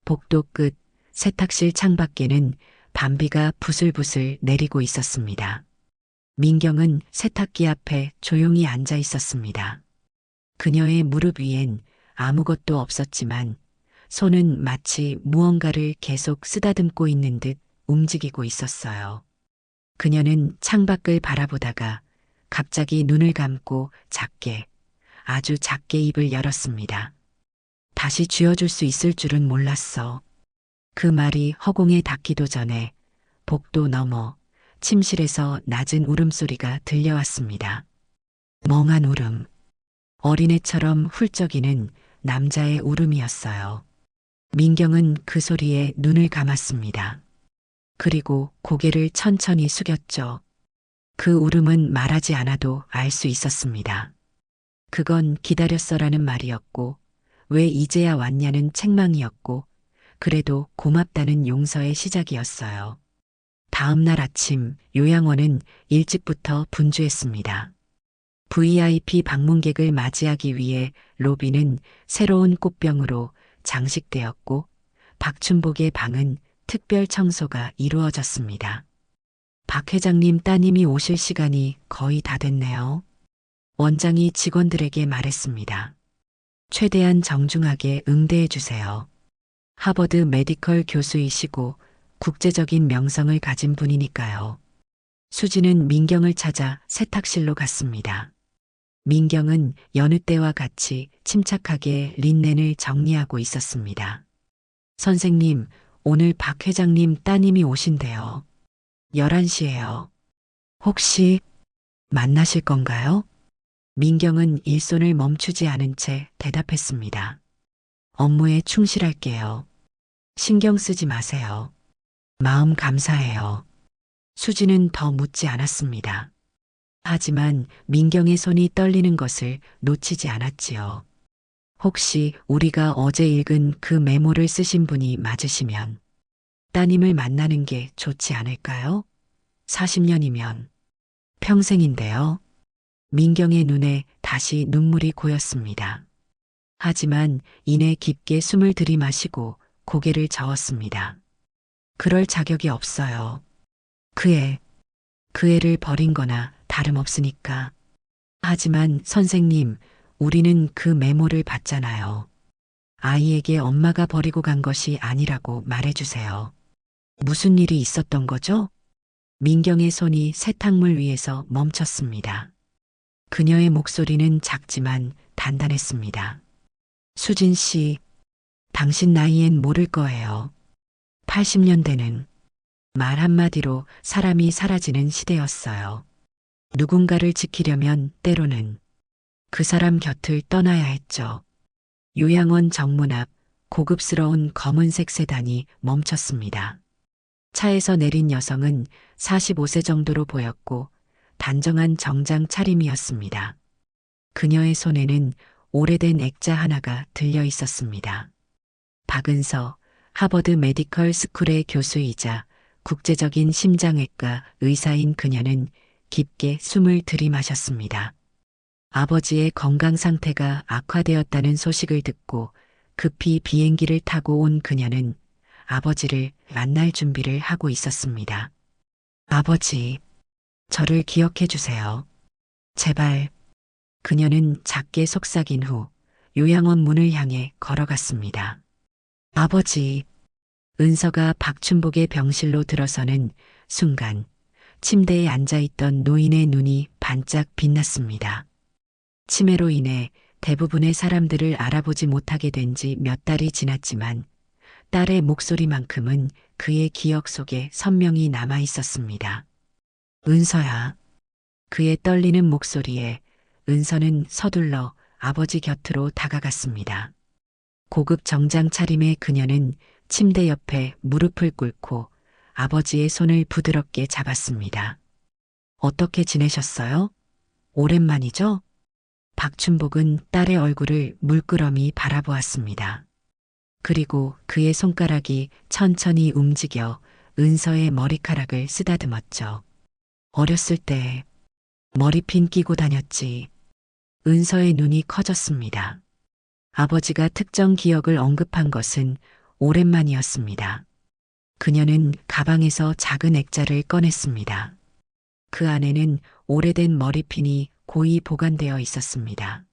복도 끝 세탁실 창밖에는 밤비가 부슬부슬 내리고 있었습니다. 민경은 세탁기 앞에 조용히 앉아 있었습니다. 그녀의 무릎 위엔 아무것도 없었지만 손은 마치 무언가를 계속 쓰다듬고 있는 듯 움직이고 있었어요. 그녀는 창밖을 바라보다가 갑자기 눈을 감고 작게, 아주 작게 입을 열었습니다. 다시 쥐어줄 수 있을 줄은 몰랐어. 그 말이 허공에 닿기도 전에 복도 너머 침실에서 낮은 울음소리가 들려왔습니다. 멍한 울음. 어린애처럼 훌쩍이는 남자의 울음이었어요. 민경은 그 소리에 눈을 감았습니다. 그리고 고개를 천천히 숙였죠. 그 울음은 말하지 않아도 알 수 있었습니다. 그건 기다렸어라는 말이었고 왜 이제야 왔냐는 책망이었고 그래도 고맙다는 용서의 시작이었어요. 다음 날 아침 요양원은 일찍부터 분주했습니다. VIP 방문객을 맞이하기 위해 로비는 새로운 꽃병으로 장식되었고 박춘복의 방은 특별 청소가 이루어졌습니다. 박 회장님 따님이 오실 시간이 거의 다 됐네요. 원장이 직원들에게 말했습니다. 최대한 정중하게 응대해 주세요. 하버드 메디컬 교수이시고 국제적인 명성을 가진 분이니까요. 수지는 민경을 찾아 세탁실로 갔습니다. 민경은 여느 때와 같이 침착하게 린넨을 정리하고 있었습니다. 선생님, 오늘 박 회장님 따님이 오신대요. 11시예요. 혹시 만나실 건가요? 민경은 일손을 멈추지 않은 채 대답했습니다. 업무에 충실할게요. 신경 쓰지 마세요. 마음 감사해요. 수지는 더 묻지 않았습니다. 하지만 민경의 손이 떨리는 것을 놓치지 않았지요. 혹시 우리가 어제 읽은 그 메모를 쓰신 분이 맞으시면 따님을 만나는 게 좋지 않을까요? 40년이면 평생인데요. 민경의 눈에 다시 눈물이 고였습니다. 하지만 이내 깊게 숨을 들이마시고 고개를 저었습니다. 그럴 자격이 없어요. 그 애를 버린 거나 다름없으니까. 하지만 선생님, 우리는 그 메모를 봤잖아요. 아이에게 엄마가 버리고 간 것이 아니라고 말해주세요. 무슨 일이 있었던 거죠? 민경의 손이 세탁물 위에서 멈췄습니다. 그녀의 목소리는 작지만 단단했습니다. 수진 씨, 당신 나이엔 모를 거예요. 80년대는 말 한마디로 사람이 사라지는 시대였어요. 누군가를 지키려면 때로는 그 사람 곁을 떠나야 했죠. 요양원 정문 앞 고급스러운 검은색 세단이 멈췄습니다. 차에서 내린 여성은 45세 정도로 보였고 단정한 정장 차림이었습니다. 그녀의 손에는 오래된 액자 하나가 들려 있었습니다. 박은서, 하버드 메디컬 스쿨의 교수이자 국제적인 심장외과 의사인 그녀는 깊게 숨을 들이마셨습니다. 아버지의 건강 상태가 악화되었다는 소식을 듣고 급히 비행기를 타고 온 그녀는 아버지를 만날 준비를 하고 있었습니다. 아버지, 저를 기억해 주세요. 제발. 그녀는 작게 속삭인 후 요양원 문을 향해 걸어갔습니다. 아버지. 은서가 박춘복의 병실로 들어서는 순간 침대에 앉아있던 노인의 눈이 반짝 빛났습니다. 치매로 인해 대부분의 사람들을 알아보지 못하게 된 지 몇 달이 지났지만 딸의 목소리만큼은 그의 기억 속에 선명히 남아 있었습니다. 은서야. 그의 떨리는 목소리에 은서는 서둘러 아버지 곁으로 다가갔습니다. 고급 정장 차림의 그녀는 침대 옆에 무릎을 꿇고 아버지의 손을 부드럽게 잡았습니다. 어떻게 지내셨어요? 오랜만이죠? 박춘복은 딸의 얼굴을 물끄러미 바라보았습니다. 그리고 그의 손가락이 천천히 움직여 은서의 머리카락을 쓰다듬었죠. 어렸을 때 머리핀 끼고 다녔지. 은서의 눈이 커졌습니다. 아버지가 특정 기억을 언급한 것은 오랜만이었습니다. 그녀는 가방에서 작은 액자를 꺼냈습니다. 그 안에는 오래된 머리핀이 고이 보관되어 있었습니다.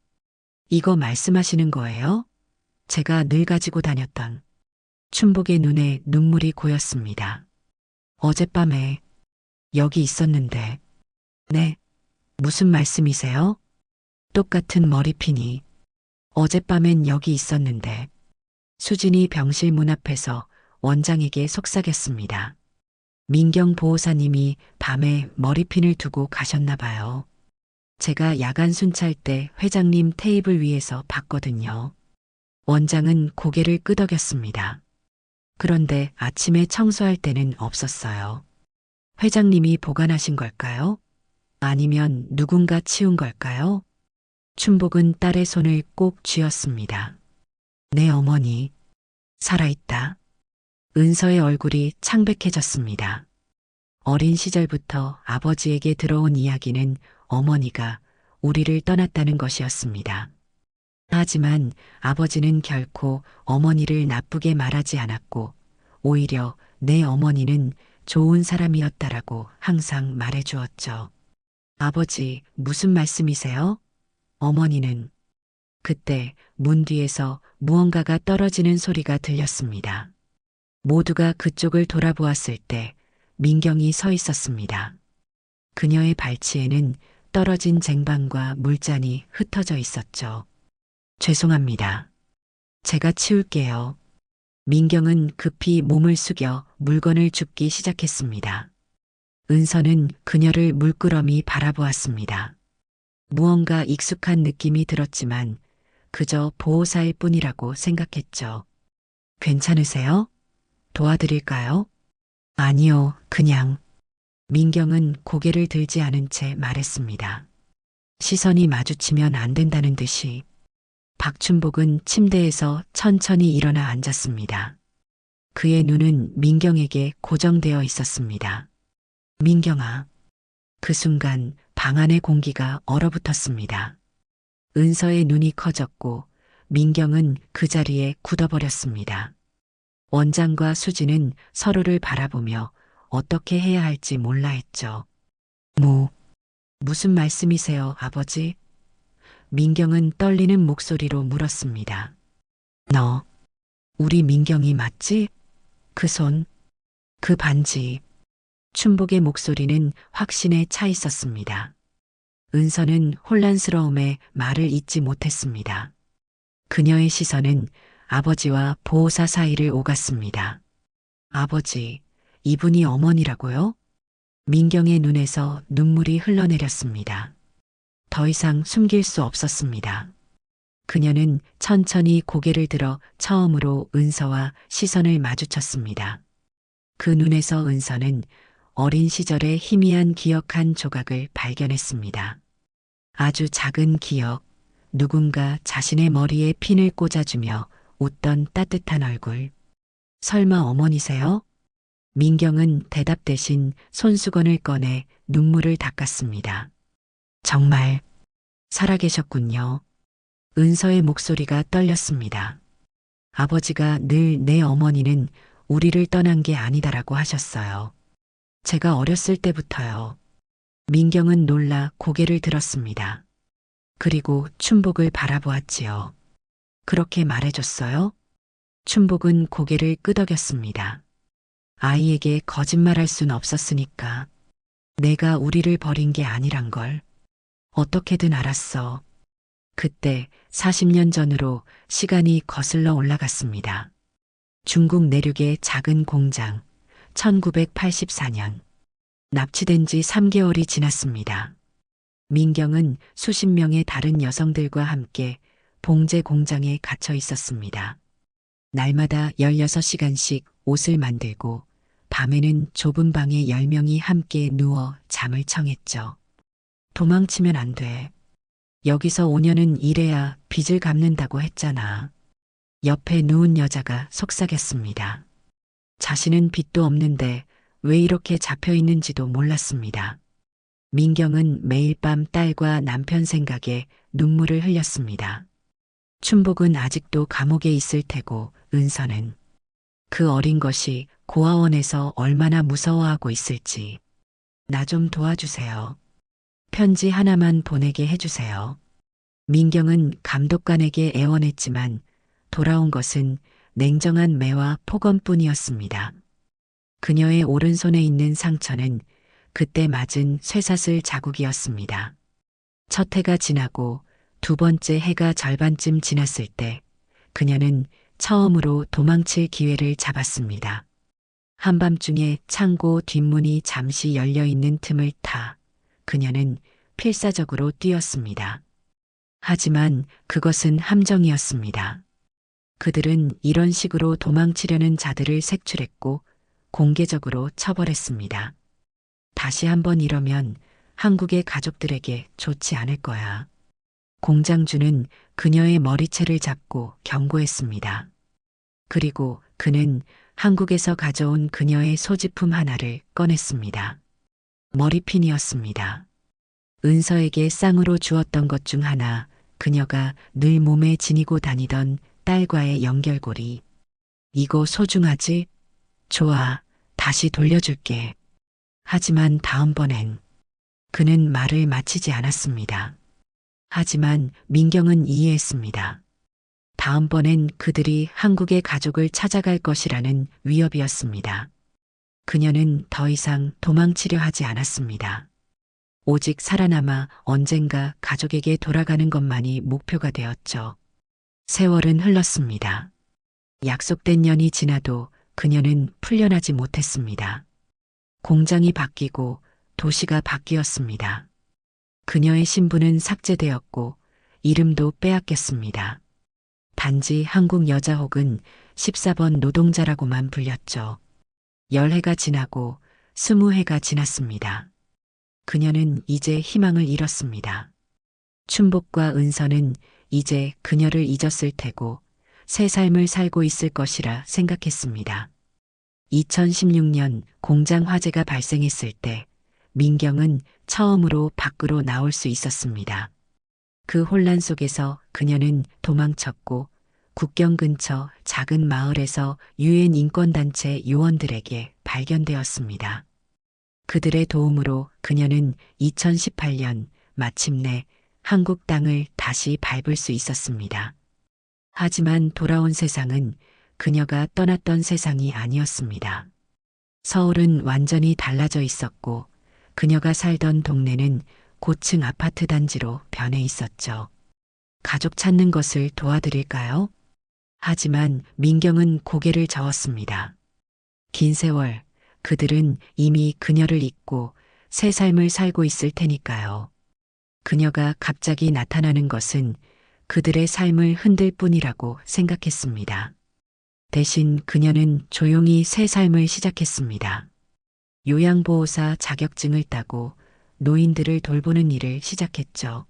이거 말씀하시는 거예요? 제가 늘 가지고 다녔던. 춘복의 눈에 눈물이 고였습니다. 어젯밤에 여기 있었는데. 네, 무슨 말씀이세요? 똑같은 머리핀이. 어젯밤엔 여기 있었는데. 수진이 병실 문 앞에서 원장에게 속삭였습니다. 민경 보호사님이 밤에 머리핀을 두고 가셨나 봐요. 제가 야간 순찰 때 회장님 테이블 위에서 봤거든요. 원장은 고개를 끄덕였습니다. 그런데 아침에 청소할 때는 없었어요. 회장님이 보관하신 걸까요? 아니면 누군가 치운 걸까요? 춘복은 딸의 손을 꼭 쥐었습니다. 내 어머니, 살아있다. 은서의 얼굴이 창백해졌습니다. 어린 시절부터 아버지에게 들어온 이야기는 어머니가 우리를 떠났다는 것이었습니다. 하지만 아버지는 결코 어머니를 나쁘게 말하지 않았고 오히려 내 어머니는 좋은 사람이었다라고 항상 말해주었죠. 아버지, 무슨 말씀이세요? 어머니는. 그때 문 뒤에서 무언가가 떨어지는 소리가 들렸습니다. 모두가 그쪽을 돌아보았을 때 민경이 서 있었습니다. 그녀의 발치에는 떨어진 쟁반과 물잔이 흩어져 있었죠. 죄송합니다. 제가 치울게요. 민경은 급히 몸을 숙여 물건을 줍기 시작했습니다. 은서는 그녀를 물끄러미 바라보았습니다. 무언가 익숙한 느낌이 들었지만 그저 보호사일 뿐이라고 생각했죠. 괜찮으세요? 도와드릴까요? 아니요, 그냥. 민경은 고개를 들지 않은 채 말했습니다. 시선이 마주치면 안 된다는 듯이. 박춘복은 침대에서 천천히 일어나 앉았습니다. 그의 눈은 민경에게 고정되어 있었습니다. 민경아. 그 순간 방 안의 공기가 얼어붙었습니다. 은서의 눈이 커졌고 민경은 그 자리에 굳어버렸습니다. 원장과 수지는 서로를 바라보며 어떻게 해야 할지 몰라 했죠. 무슨 말씀이세요, 아버지? 민경은 떨리는 목소리로 물었습니다. 너, 우리 민경이 맞지? 그 손, 그 반지. 춘복의 목소리는 확신에 차 있었습니다. 은서는 혼란스러움에 말을 잇지 못했습니다. 그녀의 시선은 아버지와 보호사 사이를 오갔습니다. 아버지, 이분이 어머니라고요? 민경의 눈에서 눈물이 흘러내렸습니다. 더 이상 숨길 수 없었습니다. 그녀는 천천히 고개를 들어 처음으로 은서와 시선을 마주쳤습니다. 그 눈에서 은서는 어린 시절의 희미한 기억 한 조각을 발견했습니다. 아주 작은 기억, 누군가 자신의 머리에 핀을 꽂아주며 웃던 따뜻한 얼굴. 설마 어머니세요? 민경은 대답 대신 손수건을 꺼내 눈물을 닦았습니다. 정말 살아계셨군요. 은서의 목소리가 떨렸습니다. 아버지가 늘 내 어머니는 우리를 떠난 게 아니다라고 하셨어요. 제가 어렸을 때부터요. 민경은 놀라 고개를 들었습니다. 그리고 춘복을 바라보았지요. 그렇게 말해줬어요? 춘복은 고개를 끄덕였습니다. 아이에게 거짓말할 순 없었으니까. 내가 우리를 버린 게 아니란 걸. 어떻게든 알았어. 그때 40년 전으로 시간이 거슬러 올라갔습니다. 중국 내륙의 작은 공장, 1984년. 납치된 지 3개월이 지났습니다. 민경은 수십 명의 다른 여성들과 함께 봉제 공장에 갇혀 있었습니다. 날마다 16시간씩 옷을 만들고 밤에는 좁은 방에 10명이 함께 누워 잠을 청했죠. 도망치면 안 돼. 여기서 5년은 일해야 빚을 갚는다고 했잖아. 옆에 누운 여자가 속삭였습니다. 자신은 빚도 없는데 왜 이렇게 잡혀 있는지도 몰랐습니다. 민경은 매일 밤 딸과 남편 생각에 눈물을 흘렸습니다. 춘복은 아직도 감옥에 있을 테고 은서는 그 어린 것이 고아원에서 얼마나 무서워하고 있을지. 나 좀 도와주세요. 편지 하나만 보내게 해주세요. 민경은 감독관에게 애원했지만 돌아온 것은 냉정한 매와 폭언뿐이었습니다. 그녀의 오른손에 있는 상처는 그때 맞은 쇠사슬 자국이었습니다. 첫 해가 지나고 두 번째 해가 절반쯤 지났을 때 그녀는 처음으로 도망칠 기회를 잡았습니다. 한밤중에 창고 뒷문이 잠시 열려 있는 틈을 타 그녀는 필사적으로 뛰었습니다. 하지만 그것은 함정이었습니다. 그들은 이런 식으로 도망치려는 자들을 색출했고 공개적으로 처벌했습니다. 다시 한번 이러면 한국의 가족들에게 좋지 않을 거야. 공장주는 그녀의 머리채를 잡고 경고했습니다. 그리고 그는 한국에서 가져온 그녀의 소지품 하나를 꺼냈습니다. 머리핀이었습니다. 은서에게 쌍으로 주었던 것 중 하나, 그녀가 늘 몸에 지니고 다니던 딸과의 연결고리. 이거 소중하지? 좋아, 다시 돌려줄게. 하지만 다음번엔 그는 말을 마치지 않았습니다. 하지만 민경은 이해했습니다. 다음번엔 그들이 한국의 가족을 찾아갈 것이라는 위협이었습니다. 그녀는 더 이상 도망치려 하지 않았습니다. 오직 살아남아 언젠가 가족에게 돌아가는 것만이 목표가 되었죠. 세월은 흘렀습니다. 약속된 년이 지나도 그녀는 풀려나지 못했습니다. 공장이 바뀌고 도시가 바뀌었습니다. 그녀의 신분은 삭제되었고 이름도 빼앗겼습니다. 단지 한국 여자 혹은 14번 노동자라고만 불렸죠. 10해가 지나고 20해가 지났습니다. 그녀는 이제 희망을 잃었습니다. 춘복과 은서는 이제 그녀를 잊었을 테고 새 삶을 살고 있을 것이라 생각했습니다. 2016년 공장 화재가 발생했을 때 민경은 처음으로 밖으로 나올 수 있었습니다. 그 혼란 속에서 그녀는 도망쳤고 국경 근처 작은 마을에서 유엔 인권단체 요원들에게 발견되었습니다. 그들의 도움으로 그녀는 2018년 마침내 한국 땅을 다시 밟을 수 있었습니다. 하지만 돌아온 세상은 그녀가 떠났던 세상이 아니었습니다. 서울은 완전히 달라져 있었고 그녀가 살던 동네는 고층 아파트 단지로 변해 있었죠. 가족 찾는 것을 도와드릴까요? 하지만 민경은 고개를 저었습니다. 긴 세월 그들은 이미 그녀를 잊고 새 삶을 살고 있을 테니까요. 그녀가 갑자기 나타나는 것은 그들의 삶을 흔들 뿐이라고 생각했습니다. 대신 그녀는 조용히 새 삶을 시작했습니다. 요양보호사 자격증을 따고 노인들을 돌보는 일을 시작했죠.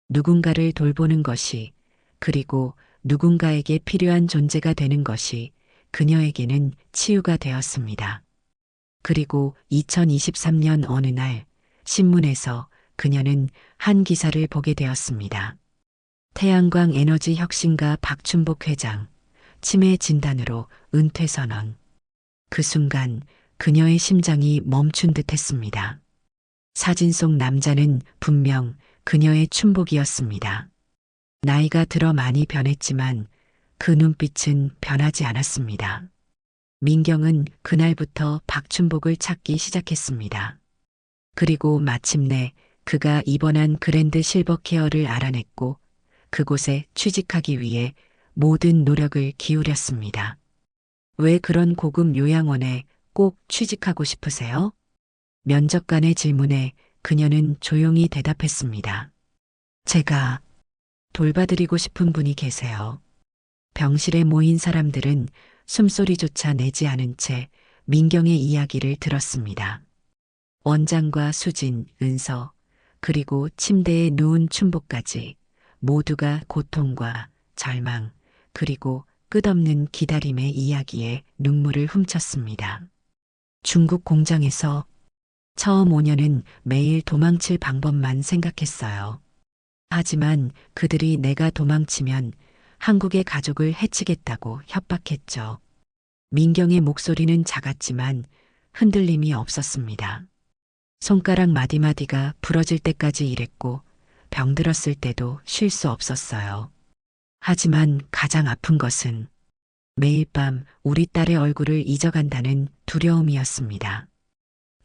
누군가를 돌보는 것이, 그리고 누군가에게 필요한 존재가 되는 것이 그녀에게는 치유가 되었습니다. 그리고 2023년 어느 날 신문에서 그녀는 한 기사를 보게 되었습니다. 태양광 에너지 혁신가 박춘복 회장, 치매 진단으로 은퇴 선언. 그 순간 그녀의 심장이 멈춘 듯 했습니다. 사진 속 남자는 분명 그녀의 춘복이었습니다. 나이가 들어 많이 변했지만 그 눈빛은 변하지 않았습니다. 민경은 그날부터 박춘복을 찾기 시작했습니다. 그리고 마침내 그가 입원한 그랜드 실버케어를 알아냈고 그곳에 취직하기 위해 모든 노력을 기울였습니다. 왜 그런 고급 요양원에 꼭 취직하고 싶으세요? 면접관의 질문에 그녀는 조용히 대답했습니다. 제가 돌봐드리고 싶은 분이 계세요. 병실에 모인 사람들은 숨소리조차 내지 않은 채 민경의 이야기를 들었습니다. 원장과 수진, 은서, 그리고 침대에 누운 춘복까지 모두가 고통과 절망, 그리고 끝없는 기다림의 이야기에 눈물을 훔쳤습니다. 중국 공장에서 처음 5년은 매일 도망칠 방법만 생각했어요. 하지만 그들이 내가 도망치면 한국의 가족을 해치겠다고 협박했죠. 민경의 목소리는 작았지만 흔들림이 없었습니다. 손가락 마디마디가 부러질 때까지 일했고 병들었을 때도 쉴 수 없었어요. 하지만 가장 아픈 것은 매일 밤 우리 딸의 얼굴을 잊어간다는 두려움이었습니다.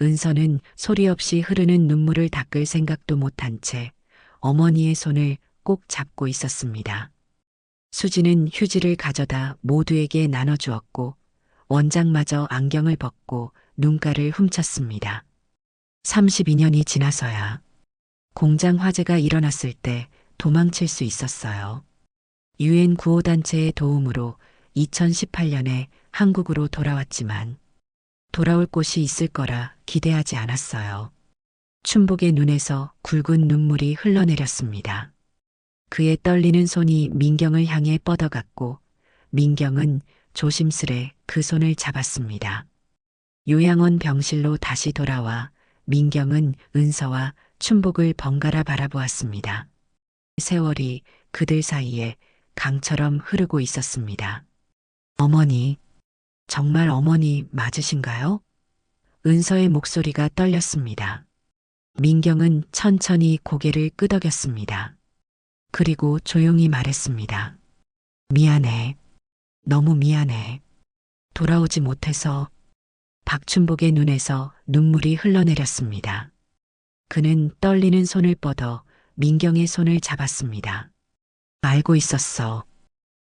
은서는 소리 없이 흐르는 눈물을 닦을 생각도 못한 채 어머니의 손을 꼭 잡고 있었습니다. 수지는 휴지를 가져다 모두에게 나눠주었고 원장마저 안경을 벗고 눈가를 훔쳤습니다. 32년이 지나서야 공장 화재가 일어났을 때 도망칠 수 있었어요. 유엔 구호단체의 도움으로 2018년에 한국으로 돌아왔지만 돌아올 곳이 있을 거라 기대하지 않았어요. 춘복의 눈에서 굵은 눈물이 흘러내렸습니다. 그의 떨리는 손이 민경을 향해 뻗어갔고 민경은 조심스레 그 손을 잡았습니다. 요양원 병실로 다시 돌아와 민경은 은서와 춘복을 번갈아 바라보았습니다. 세월이 그들 사이에 강처럼 흐르고 있었습니다. 어머니, 정말 어머니 맞으신가요? 은서의 목소리가 떨렸습니다. 민경은 천천히 고개를 끄덕였습니다. 그리고 조용히 말했습니다. 미안해. 너무 미안해. 돌아오지 못해서. 박춘복의 눈에서 눈물이 흘러내렸습니다. 그는 떨리는 손을 뻗어 민경의 손을 잡았습니다. 알고 있었어.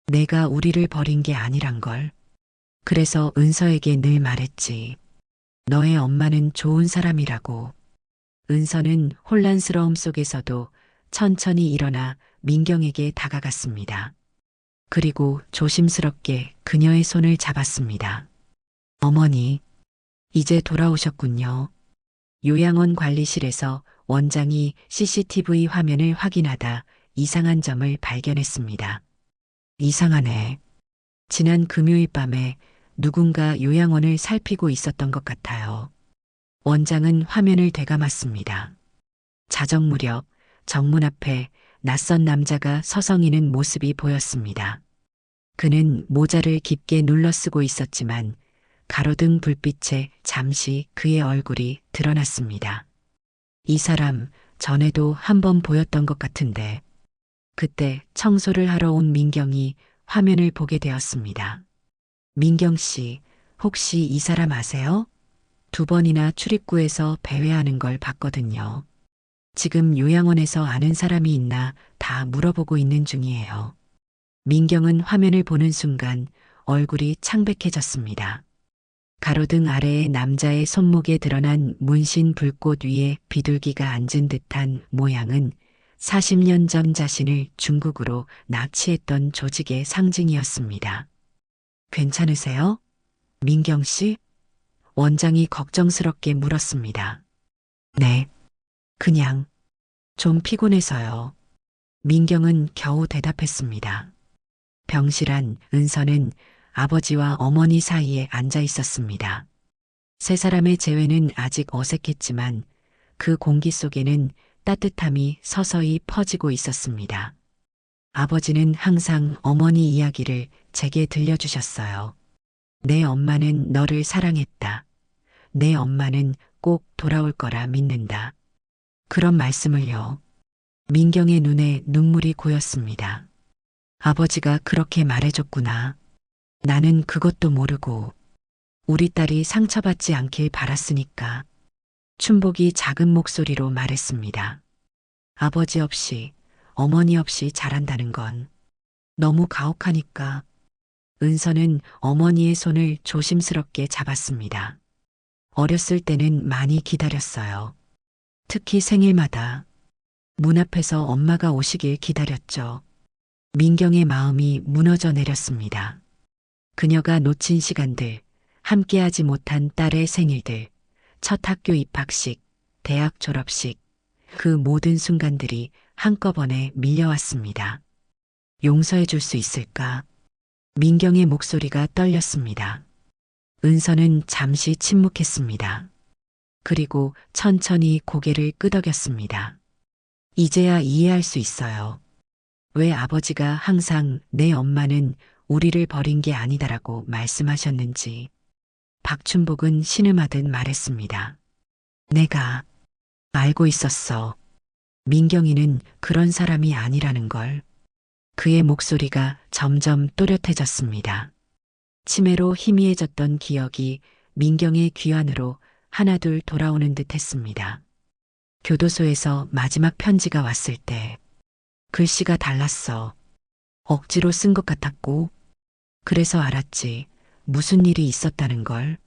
내가 우리를 버린 게 아니란 걸. 그래서 은서에게 늘 말했지. 너의 엄마는 좋은 사람이라고. 은서는 혼란스러움 속에서도 천천히 일어나 민경에게 다가갔습니다. 그리고 조심스럽게 그녀의 손을 잡았습니다. 어머니, 이제 돌아오셨군요. 요양원 관리실에서 원장이 CCTV 화면을 확인하다 이상한 점을 발견했습니다. 이상하네. 지난 금요일 밤에 누군가 요양원을 살피고 있었던 것 같아요. 원장은 화면을 되감았습니다. 자정 무렵 정문 앞에 낯선 남자가 서성이는 모습이 보였습니다. 그는 모자를 깊게 눌러 쓰고 있었지만 가로등 불빛에 잠시 그의 얼굴이 드러났습니다. 이 사람 전에도 한 번 보였던 것 같은데 그때 청소를 하러 온 민경이 화면을 보게 되었습니다. 민경 씨, 혹시 이 사람 아세요? 2번이나 출입구에서 배회하는 걸 봤거든요. 지금 요양원에서 아는 사람이 있나 다 물어보고 있는 중이에요. 민경은 화면을 보는 순간 얼굴이 창백해졌습니다. 가로등 아래에 남자의 손목에 드러난 문신 불꽃 위에 비둘기가 앉은 듯한 모양은 40년 전 자신을 중국으로 납치했던 조직의 상징이었습니다. 괜찮으세요? 민경 씨? 원장이 걱정스럽게 물었습니다. 네, 그냥 좀 피곤해서요. 민경은 겨우 대답했습니다. 병실 안 은서는 아버지와 어머니 사이에 앉아 있었습니다. 세 사람의 재회는 아직 어색했지만 그 공기 속에는 따뜻함이 서서히 퍼지고 있었습니다. 아버지는 항상 어머니 이야기를 제게 들려주셨어요. 내 엄마는 너를 사랑했다. 내 엄마는 꼭 돌아올 거라 믿는다. 그런 말씀을요. 민경의 눈에 눈물이 고였습니다. 아버지가 그렇게 말해줬구나. 나는 그것도 모르고 우리 딸이 상처받지 않길 바랐으니까. 춘복이 작은 목소리로 말했습니다. 아버지 없이, 어머니 없이 자란다는 건 너무 가혹하니까. 은서는 어머니의 손을 조심스럽게 잡았습니다. 어렸을 때는 많이 기다렸어요. 특히 생일마다 문 앞에서 엄마가 오시길 기다렸죠. 민경의 마음이 무너져 내렸습니다. 그녀가 놓친 시간들, 함께하지 못한 딸의 생일들, 첫 학교 입학식, 대학 졸업식, 그 모든 순간들이 한꺼번에 밀려왔습니다. 용서해 줄 수 있을까? 민경의 목소리가 떨렸습니다. 은서는 잠시 침묵했습니다. 그리고 천천히 고개를 끄덕였습니다. 이제야 이해할 수 있어요. 왜 아버지가 항상 내 엄마는 우리를 버린 게 아니다라고 말씀하셨는지. 박춘복은 신음하듯 말했습니다. 내가 알고 있었어. 민경이는 그런 사람이 아니라는 걸. 그의 목소리가 점점 또렷해졌습니다. 치매로 희미해졌던 기억이 민경의 귀 안으로 하나둘 돌아오는 듯 했습니다. 교도소에서 마지막 편지가 왔을 때 글씨가 달랐어. 억지로 쓴 것 같았고, 그래서 알았지. 무슨 일이 있었다는 걸.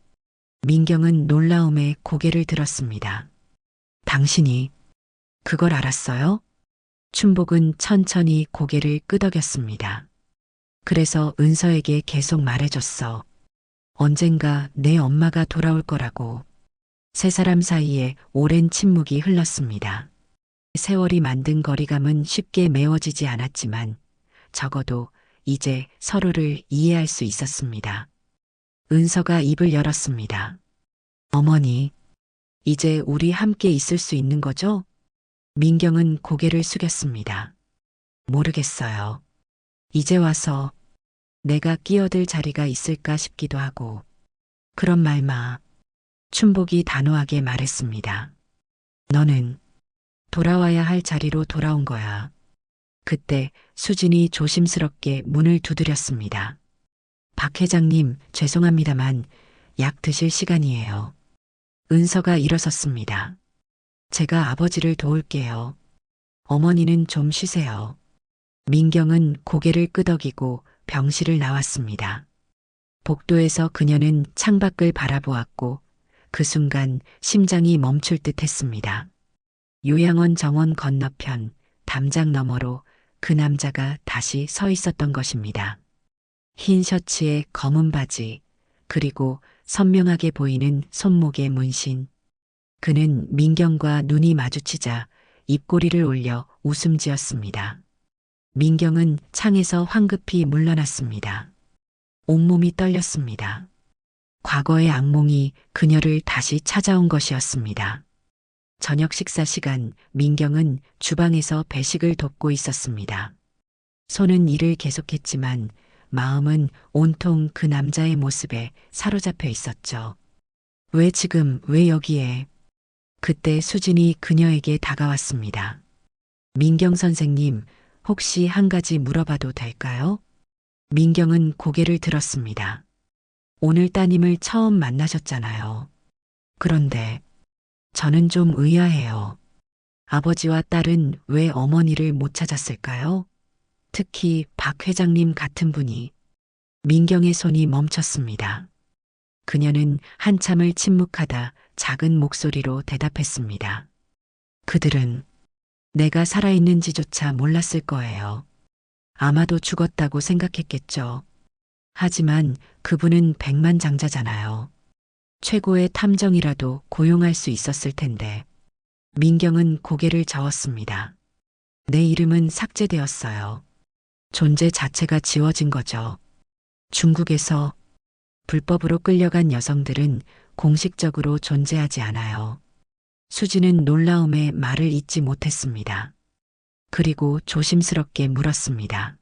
민경은 놀라움에 고개를 들었습니다. 당신이 그걸 알았어요? 춘복은 천천히 고개를 끄덕였습니다. 그래서 은서에게 계속 말해줬어. 언젠가 내 엄마가 돌아올 거라고. 세 사람 사이에 오랜 침묵이 흘렀습니다. 세월이 만든 거리감은 쉽게 메워지지 않았지만 적어도 이제 서로를 이해할 수 있었습니다. 은서가 입을 열었습니다. 어머니, 이제 우리 함께 있을 수 있는 거죠? 민경은 고개를 숙였습니다. 모르겠어요. 이제 와서 내가 끼어들 자리가 있을까 싶기도 하고. 그런 말 마. 춘복이 단호하게 말했습니다. 너는 돌아와야 할 자리로 돌아온 거야. 그때 수진이 조심스럽게 문을 두드렸습니다. 박 회장님, 죄송합니다만 약 드실 시간이에요. 은서가 일어섰습니다. 제가 아버지를 도울게요. 어머니는 좀 쉬세요. 민경은 고개를 끄덕이고 병실을 나왔습니다. 복도에서 그녀는 창밖을 바라보았고 그 순간 심장이 멈출 듯 했습니다. 요양원 정원 건너편 담장 너머로 그 남자가 다시 서 있었던 것입니다. 흰 셔츠에 검은 바지, 그리고 선명하게 보이는 손목의 문신. 그는 민경과 눈이 마주치자 입꼬리를 올려 웃음 지었습니다. 민경은 창에서 황급히 물러났습니다. 온몸이 떨렸습니다. 과거의 악몽이 그녀를 다시 찾아온 것이었습니다. 저녁 식사 시간, 민경은 주방에서 배식을 돕고 있었습니다. 손은 일을 계속했지만 마음은 온통 그 남자의 모습에 사로잡혀 있었죠. 왜 지금, 왜 여기에? 그때 수진이 그녀에게 다가왔습니다. 민경 선생님, 혹시 한 가지 물어봐도 될까요? 민경은 고개를 들었습니다. 오늘 따님을 처음 만나셨잖아요. 그런데 저는 좀 의아해요. 아버지와 딸은 왜 어머니를 못 찾았을까요? 특히 박 회장님 같은 분이. 민경의 손이 멈췄습니다. 그녀는 한참을 침묵하다 작은 목소리로 대답했습니다. 그들은 내가 살아있는지조차 몰랐을 거예요. 아마도 죽었다고 생각했겠죠. 하지만 그분은 백만장자잖아요. 최고의 탐정이라도 고용할 수 있었을 텐데. 민경은 고개를 저었습니다. 내 이름은 삭제되었어요. 존재 자체가 지워진 거죠. 중국에서 불법으로 끌려간 여성들은 공식적으로 존재하지 않아요. 수지는 놀라움에 말을 잇지 못했습니다. 그리고 조심스럽게 물었습니다.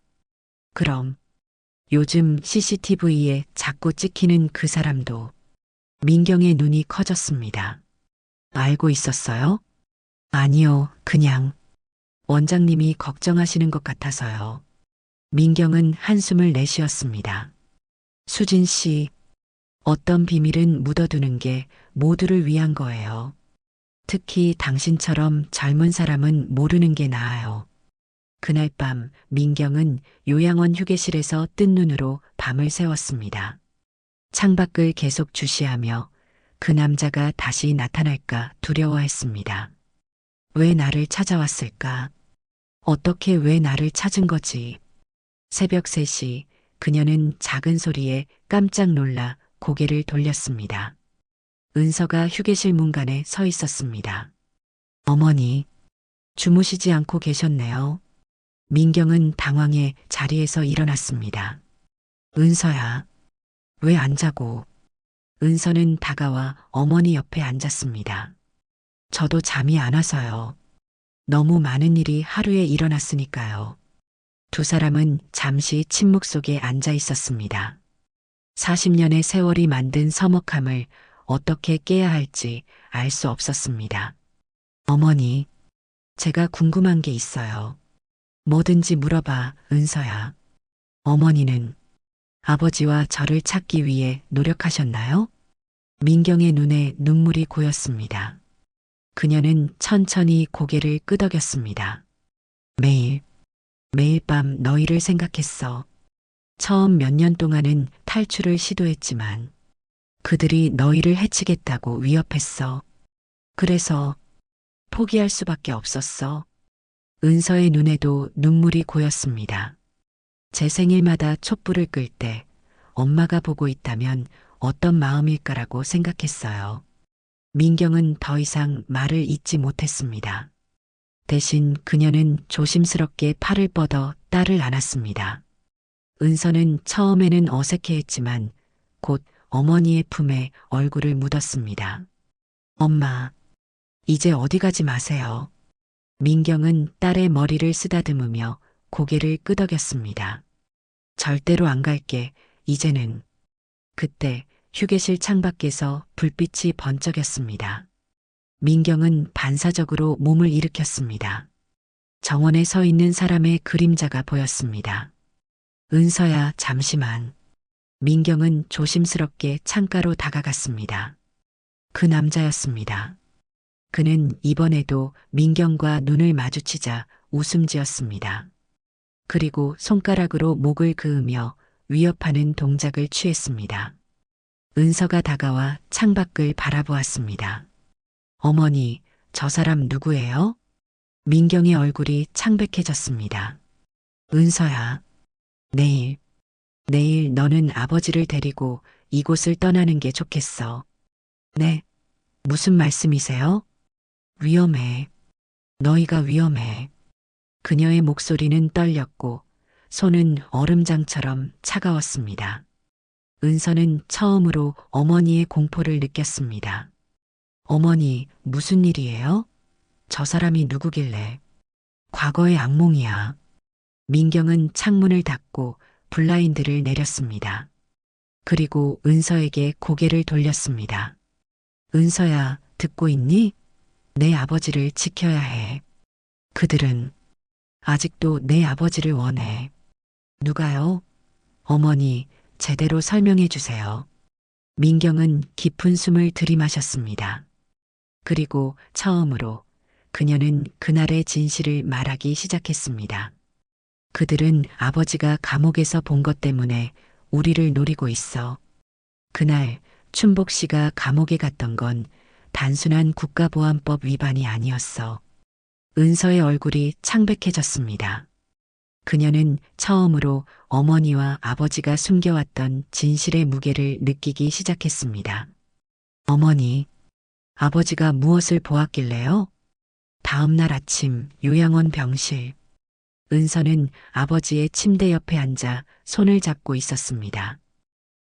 그럼 요즘 CCTV에 자꾸 찍히는 그 사람도. 민경의 눈이 커졌습니다. 알고 있었어요? 아니요, 그냥 원장님이 걱정하시는 것 같아서요. 민경은 한숨을 내쉬었습니다. 수진 씨, 어떤 비밀은 묻어두는 게 모두를 위한 거예요. 특히 당신처럼 젊은 사람은 모르는 게 나아요. 그날 밤 민경은 요양원 휴게실에서 뜬 눈으로 밤을 새웠습니다. 창밖을 계속 주시하며 그 남자가 다시 나타날까 두려워했습니다. 왜 나를 찾아왔을까? 어떻게 왜 나를 찾은 거지? 새벽 3시 그녀는 작은 소리에 깜짝 놀라 고개를 돌렸습니다. 은서가 휴게실 문간에 서 있었습니다. 어머니, 주무시지 않고 계셨네요. 민경은 당황해 자리에서 일어났습니다. 은서야, 왜 안 자고? 은서는 다가와 어머니 옆에 앉았습니다. 저도 잠이 안 와서요. 너무 많은 일이 하루에 일어났으니까요. 두 사람은 잠시 침묵 속에 앉아 있었습니다. 40년의 세월이 만든 서먹함을 어떻게 깨야 할지 알 수 없었습니다. 어머니, 제가 궁금한 게 있어요. 뭐든지 물어봐, 은서야. 어머니는 아버지와 저를 찾기 위해 노력하셨나요? 민경의 눈에 눈물이 고였습니다. 그녀는 천천히 고개를 끄덕였습니다. 매일 밤 너희를 생각했어. 처음 몇 년 동안은 탈출을 시도했지만 그들이 너희를 해치겠다고 위협했어. 그래서 포기할 수밖에 없었어. 은서의 눈에도 눈물이 고였습니다. 제 생일마다 촛불을 끌 때 엄마가 보고 있다면 어떤 마음일까라고 생각했어요. 민경은 더 이상 말을 잇지 못했습니다. 대신 그녀는 조심스럽게 팔을 뻗어 딸을 안았습니다. 은서는 처음에는 어색해했지만 곧 어머니의 품에 얼굴을 묻었습니다. 엄마, 이제 어디 가지 마세요. 민경은 딸의 머리를 쓰다듬으며 고개를 끄덕였습니다. 절대로 안 갈게, 이제는. 그때 휴게실 창밖에서 불빛이 번쩍였습니다. 민경은 반사적으로 몸을 일으켰습니다. 정원에 서 있는 사람의 그림자가 보였습니다. 은서야, 잠시만. 민경은 조심스럽게 창가로 다가갔습니다. 그 남자였습니다. 그는 이번에도 민경과 눈을 마주치자 웃음 지었습니다. 그리고 손가락으로 목을 그으며 위협하는 동작을 취했습니다. 은서가 다가와 창밖을 바라보았습니다. 어머니, 저 사람 누구예요? 민경의 얼굴이 창백해졌습니다. 은서야, 내일 너는 아버지를 데리고 이곳을 떠나는 게 좋겠어. 네, 무슨 말씀이세요? 위험해. 너희가 위험해. 그녀의 목소리는 떨렸고 손은 얼음장처럼 차가웠습니다. 은서는 처음으로 어머니의 공포를 느꼈습니다. 어머니, 무슨 일이에요? 저 사람이 누구길래? 과거의 악몽이야. 민경은 창문을 닫고 블라인드를 내렸습니다. 그리고 은서에게 고개를 돌렸습니다. 은서야, 듣고 있니? 내 아버지를 지켜야 해. 그들은 아직도 내 아버지를 원해. 누가요? 어머니, 제대로 설명해 주세요. 민경은 깊은 숨을 들이마셨습니다. 그리고 처음으로 그녀는 그날의 진실을 말하기 시작했습니다. 그들은 아버지가 감옥에서 본 것 때문에 우리를 노리고 있어. 그날 춘복 씨가 감옥에 갔던 건 단순한 국가보안법 위반이 아니었어. 은서의 얼굴이 창백해졌습니다. 그녀는 처음으로 어머니와 아버지가 숨겨왔던 진실의 무게를 느끼기 시작했습니다. 어머니, 아버지가 무엇을 보았길래요? 다음 날 아침 요양원 병실. 은서는 아버지의 침대 옆에 앉아 손을 잡고 있었습니다.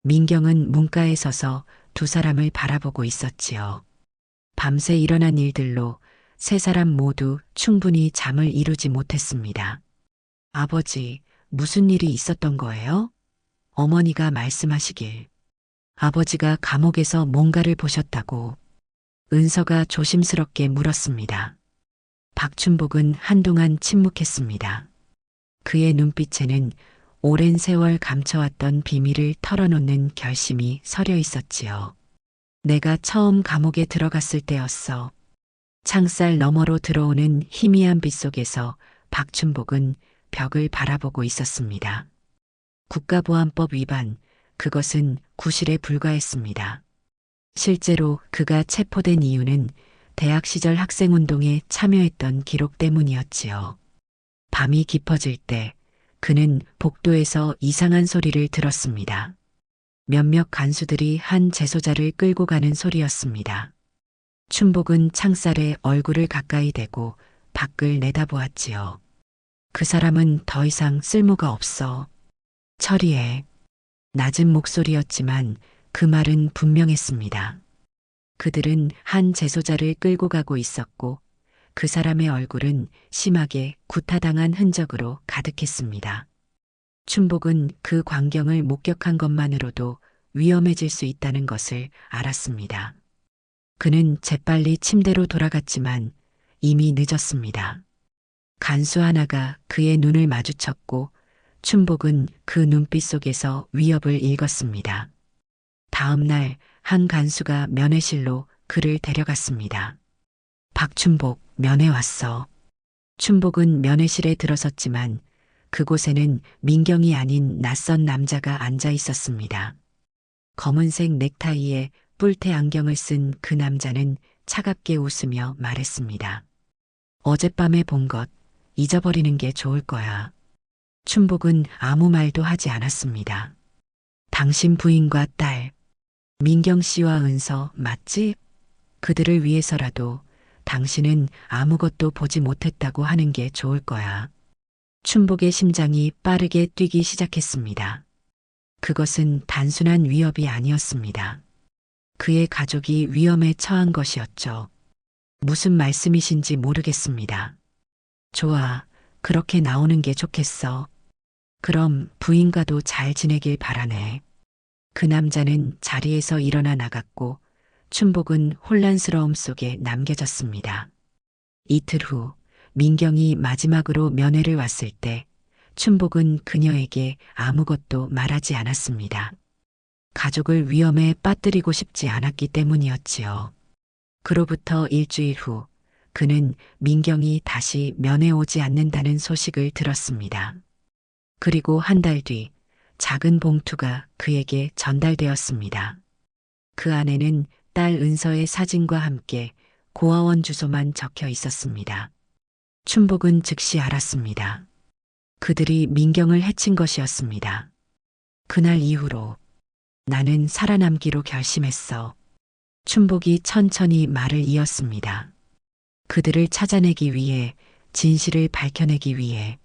민경은 문가에 서서 두 사람을 바라보고 있었지요. 밤새 일어난 일들로 세 사람 모두 충분히 잠을 이루지 못했습니다. 아버지, 무슨 일이 있었던 거예요? 어머니가 말씀하시길. 아버지가 감옥에서 뭔가를 보셨다고. 은서가 조심스럽게 물었습니다. 박춘복은 한동안 침묵했습니다. 그의 눈빛에는 오랜 세월 감춰왔던 비밀을 털어놓는 결심이 서려 있었지요. 내가 처음 감옥에 들어갔을 때였어. 창살 너머로 들어오는 희미한 빛 속에서 박춘복은 벽을 바라보고 있었습니다. 국가보안법 위반, 그것은 구실에 불과했습니다. 실제로 그가 체포된 이유는 대학 시절 학생운동에 참여했던 기록 때문이었지요. 밤이 깊어질 때 그는 복도에서 이상한 소리를 들었습니다. 몇몇 간수들이 한 재소자를 끌고 가는 소리였습니다. 춘복은 창살에 얼굴을 가까이 대고 밖을 내다보았지요. 그 사람은 더 이상 쓸모가 없어. 처리해. 낮은 목소리였지만 그 말은 분명했습니다. 그들은 한 재소자를 끌고 가고 있었고 그 사람의 얼굴은 심하게 구타당한 흔적으로 가득했습니다. 춘복은 그 광경을 목격한 것만으로도 위험해질 수 있다는 것을 알았습니다. 그는 재빨리 침대로 돌아갔지만 이미 늦었습니다. 간수 하나가 그의 눈을 마주쳤고 춘복은 그 눈빛 속에서 위협을 읽었습니다. 다음 날 한 간수가 면회실로 그를 데려갔습니다. 박춘복, 면회 왔어. 춘복은 면회실에 들어섰지만 그곳에는 민경이 아닌 낯선 남자가 앉아 있었습니다. 검은색 넥타이에 뿔테 안경을 쓴 그 남자는 차갑게 웃으며 말했습니다. 어젯밤에 본 것 잊어버리는 게 좋을 거야. 춘복은 아무 말도 하지 않았습니다. 당신 부인과 딸, 민경 씨와 은서 맞지? 그들을 위해서라도 당신은 아무것도 보지 못했다고 하는 게 좋을 거야. 춘복의 심장이 빠르게 뛰기 시작했습니다. 그것은 단순한 위협이 아니었습니다. 그의 가족이 위험에 처한 것이었죠. 무슨 말씀이신지 모르겠습니다. 좋아, 그렇게 나오는 게 좋겠어. 그럼 부인과도 잘 지내길 바라네. 그 남자는 자리에서 일어나 나갔고 춘복은 혼란스러움 속에 남겨졌습니다. 이틀 후 민경이 마지막으로 면회를 왔을 때 춘복은 그녀에게 아무것도 말하지 않았습니다. 가족을 위험에 빠뜨리고 싶지 않았기 때문이었지요. 그로부터 일주일 후 그는 민경이 다시 면회 오지 않는다는 소식을 들었습니다. 그리고 한 달 뒤 작은 봉투가 그에게 전달되었습니다. 그 안에는 딸 은서의 사진과 함께 고아원 주소만 적혀 있었습니다. 춘복은 즉시 알았습니다. 그들이 민경을 해친 것이었습니다. 그날 이후로 나는 살아남기로 결심했어. 춘복이 천천히 말을 이었습니다. 그들을 찾아내기 위해, 진실을 밝혀내기 위해.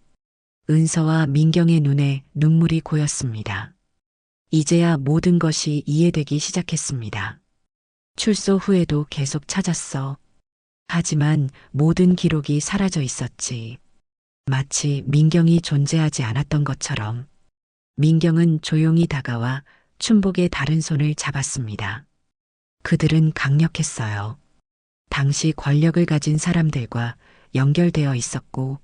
은서와 민경의 눈에 눈물이 고였습니다. 이제야 모든 것이 이해되기 시작했습니다. 출소 후에도 계속 찾았어. 하지만 모든 기록이 사라져 있었지. 마치 민경이 존재하지 않았던 것처럼. 민경은 조용히 다가와 춘복의 다른 손을 잡았습니다. 그들은 강력했어요. 당시 권력을 가진 사람들과 연결되어 있었고,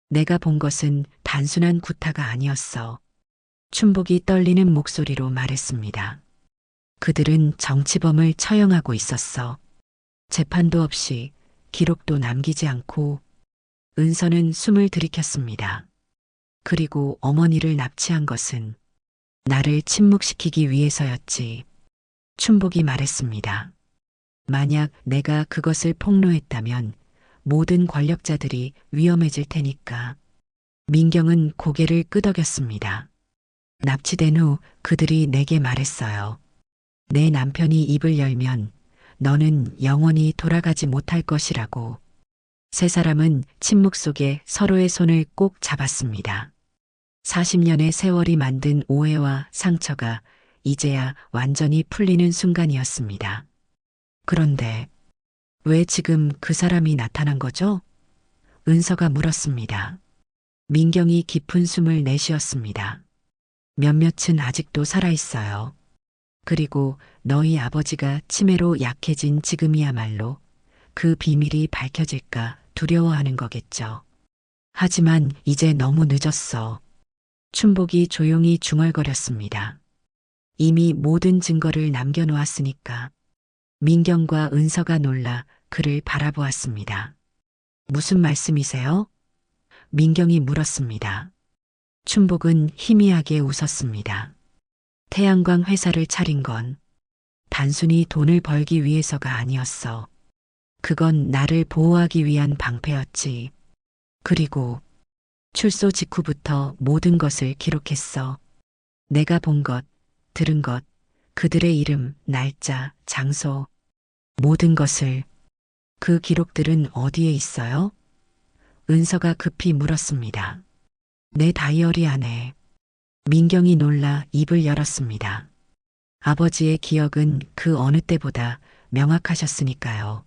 내가 본 것은 단순한 구타가 아니었어. 춘복이 떨리는 목소리로 말했습니다. 그들은 정치범을 처형하고 있었어. 재판도 없이, 기록도 남기지 않고. 은서는 숨을 들이켰습니다. 그리고 어머니를 납치한 것은 나를 침묵시키기 위해서였지. 춘복이 말했습니다. 만약 내가 그것을 폭로했다면 모든 권력자들이 위험해질 테니까. 민경은 고개를 끄덕였습니다. 납치된 후 그들이 내게 말했어요. 내 남편이 입을 열면 너는 영원히 돌아가지 못할 것이라고. 세 사람은 침묵 속에 서로의 손을 꼭 잡았습니다. 40년의 세월이 만든 오해와 상처가 이제야 완전히 풀리는 순간이었습니다. 그런데 왜 지금 그 사람이 나타난 거죠? 은서가 물었습니다. 민경이 깊은 숨을 내쉬었습니다. 몇몇은 아직도 살아있어요. 그리고 너희 아버지가 치매로 약해진 지금이야말로 그 비밀이 밝혀질까 두려워하는 거겠죠. 하지만 이제 너무 늦었어. 춘복이 조용히 중얼거렸습니다. 이미 모든 증거를 남겨놓았으니까. 민경과 은서가 놀라 그를 바라보았습니다. 무슨 말씀이세요? 민경이 물었습니다. 춘복은 희미하게 웃었습니다. 태양광 회사를 차린 건 단순히 돈을 벌기 위해서가 아니었어. 그건 나를 보호하기 위한 방패였지. 그리고 출소 직후부터 모든 것을 기록했어. 내가 본 것, 들은 것, 그들의 이름, 날짜, 장소, 모든 것을. 그 기록들은 어디에 있어요? 은서가 급히 물었습니다. 내 다이어리 안에. 민경이 놀라 입을 열었습니다. 아버지의 기억은 그 어느 때보다 명확하셨으니까요.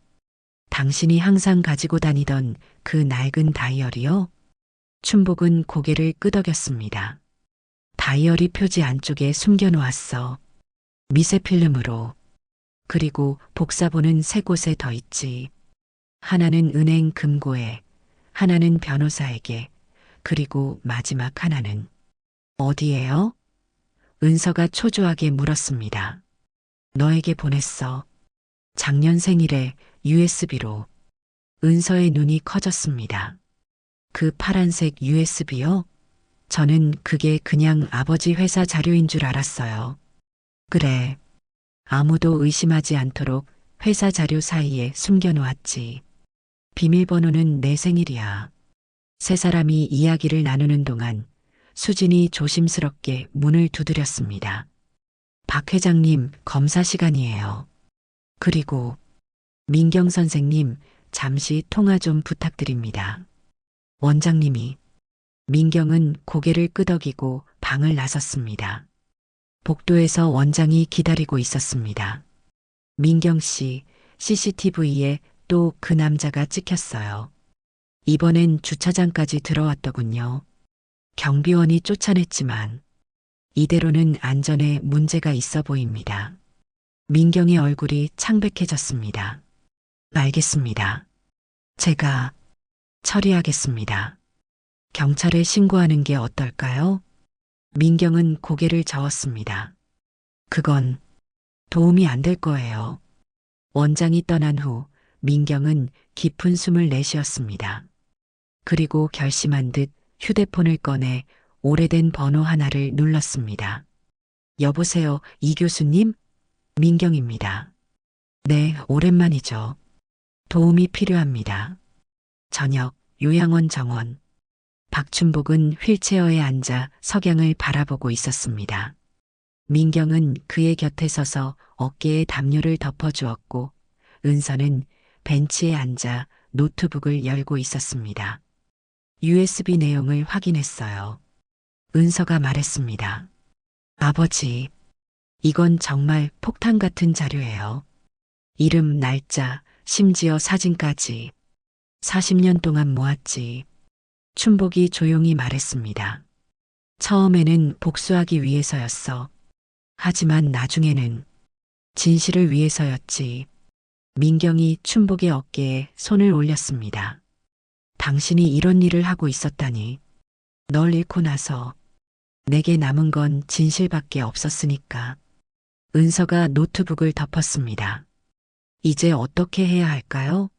당신이 항상 가지고 다니던 그 낡은 다이어리요? 춘복은 고개를 끄덕였습니다. 다이어리 표지 안쪽에 숨겨놓았어. 미세필름으로. 그리고 복사본은 세 곳에 더 있지. 하나는 은행 금고에, 하나는 변호사에게, 그리고 마지막 하나는 어디에요? 은서가 초조하게 물었습니다. 너에게 보냈어. 작년 생일에 USB로. 은서의 눈이 커졌습니다. 그 파란색 USB요? 저는 그게 그냥 아버지 회사 자료인 줄 알았어요. 그래. 아무도 의심하지 않도록 회사 자료 사이에 숨겨놓았지. 비밀번호는 내 생일이야. 세 사람이 이야기를 나누는 동안 수진이 조심스럽게 문을 두드렸습니다. 박 회장님, 검사 시간이에요. 그리고 민경 선생님, 잠시 통화 좀 부탁드립니다. 원장님이. 민경은 고개를 끄덕이고 방을 나섰습니다. 복도에서 원장이 기다리고 있었습니다. 민경 씨, CCTV에 또 그 남자가 찍혔어요. 이번엔 주차장까지 들어왔더군요. 경비원이 쫓아냈지만 이대로는 안전에 문제가 있어 보입니다. 민경의 얼굴이 창백해졌습니다. 알겠습니다. 제가 처리하겠습니다. 경찰에 신고하는 게 어떨까요? 민경은 고개를 저었습니다. 그건 도움이 안 될 거예요. 원장이 떠난 후 민경은 깊은 숨을 내쉬었습니다. 그리고 결심한 듯 휴대폰을 꺼내 오래된 번호 하나를 눌렀습니다. 여보세요, 이 교수님? 민경입니다. 네, 오랜만이죠. 도움이 필요합니다. 저녁, 요양원 정원. 박춘복은 휠체어에 앉아 석양을 바라보고 있었습니다. 민경은 그의 곁에 서서 어깨에 담요를 덮어주었고 은서는 벤치에 앉아 노트북을 열고 있었습니다. USB 내용을 확인했어요. 은서가 말했습니다. 아버지, 이건 정말 폭탄 같은 자료예요. 이름, 날짜, 심지어 사진까지. 40년 동안 모았지. 춘복이 조용히 말했습니다. 처음에는 복수하기 위해서였어. 하지만 나중에는 진실을 위해서였지. 민경이 춘복의 어깨에 손을 올렸습니다. 당신이 이런 일을 하고 있었다니. 널 잃고 나서 내게 남은 건 진실밖에 없었으니까. 은서가 노트북을 덮었습니다. 이제 어떻게 해야 할까요?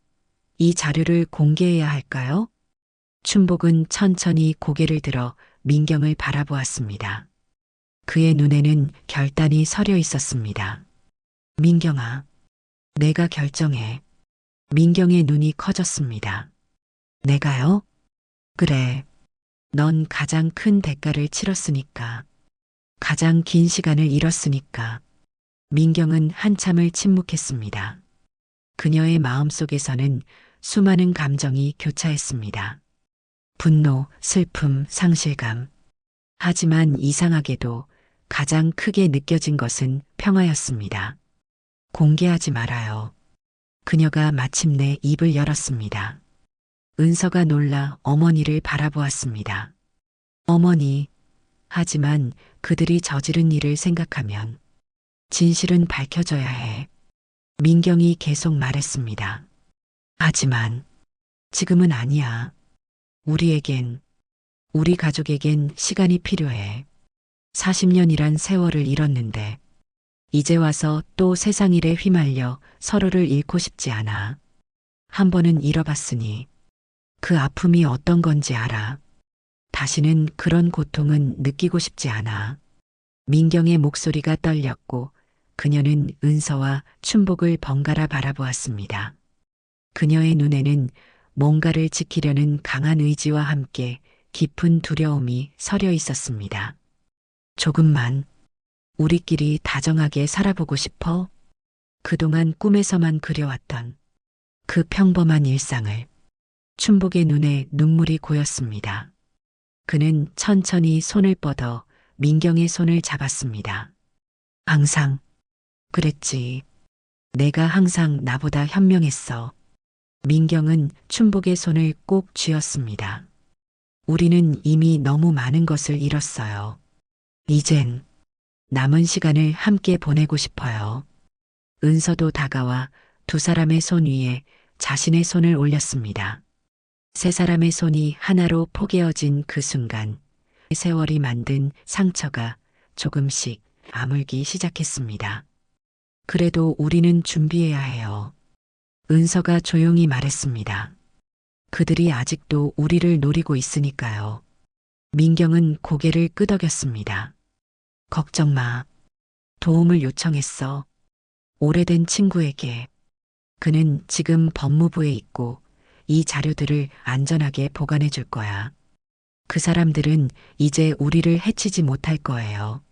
이 자료를 공개해야 할까요? 춘복은 천천히 고개를 들어 민경을 바라보았습니다. 그의 눈에는 결단이 서려 있었습니다. 민경아, 내가 결정해. 민경의 눈이 커졌습니다. 내가요? 그래. 넌 가장 큰 대가를 치렀으니까. 가장 긴 시간을 잃었으니까. 민경은 한참을 침묵했습니다. 그녀의 마음속에서는 수많은 감정이 교차했습니다. 분노, 슬픔, 상실감. 하지만 이상하게도 가장 크게 느껴진 것은 평화였습니다. 공개하지 말아요. 그녀가 마침내 입을 열었습니다. 은서가 놀라 어머니를 바라보았습니다. 어머니, 하지만 그들이 저지른 일을 생각하면 진실은 밝혀져야 해. 민경이 계속 말했습니다. 하지만 지금은 아니야. 우리에겐, 우리 가족에겐 시간이 필요해. 40년이란 세월을 잃었는데 이제 와서 또 세상 일에 휘말려 서로를 잃고 싶지 않아. 한 번은 잃어봤으니 그 아픔이 어떤 건지 알아. 다시는 그런 고통은 느끼고 싶지 않아. 민경의 목소리가 떨렸고 그녀는 은서와 춘복을 번갈아 바라보았습니다. 그녀의 눈에는 뭔가를 지키려는 강한 의지와 함께 깊은 두려움이 서려 있었습니다. 조금만 우리끼리 다정하게 살아보고 싶어? 그동안 꿈에서만 그려왔던 그 평범한 일상을. 춘복의 눈에 눈물이 고였습니다. 그는 천천히 손을 뻗어 민경의 손을 잡았습니다. 항상 그랬지. 내가 항상 나보다 현명했어. 민경은 춘복의 손을 꼭 쥐었습니다. 우리는 이미 너무 많은 것을 잃었어요. 이젠 남은 시간을 함께 보내고 싶어요. 은서도 다가와 두 사람의 손 위에 자신의 손을 올렸습니다. 세 사람의 손이 하나로 포개어진 그 순간 세월이 만든 상처가 조금씩 아물기 시작했습니다. 그래도 우리는 준비해야 해요. 은서가 조용히 말했습니다. 그들이 아직도 우리를 노리고 있으니까요. 민경은 고개를 끄덕였습니다. 걱정 마. 도움을 요청했어. 오래된 친구에게. 그는 지금 법무부에 있고 이 자료들을 안전하게 보관해 줄 거야. 그 사람들은 이제 우리를 해치지 못할 거예요.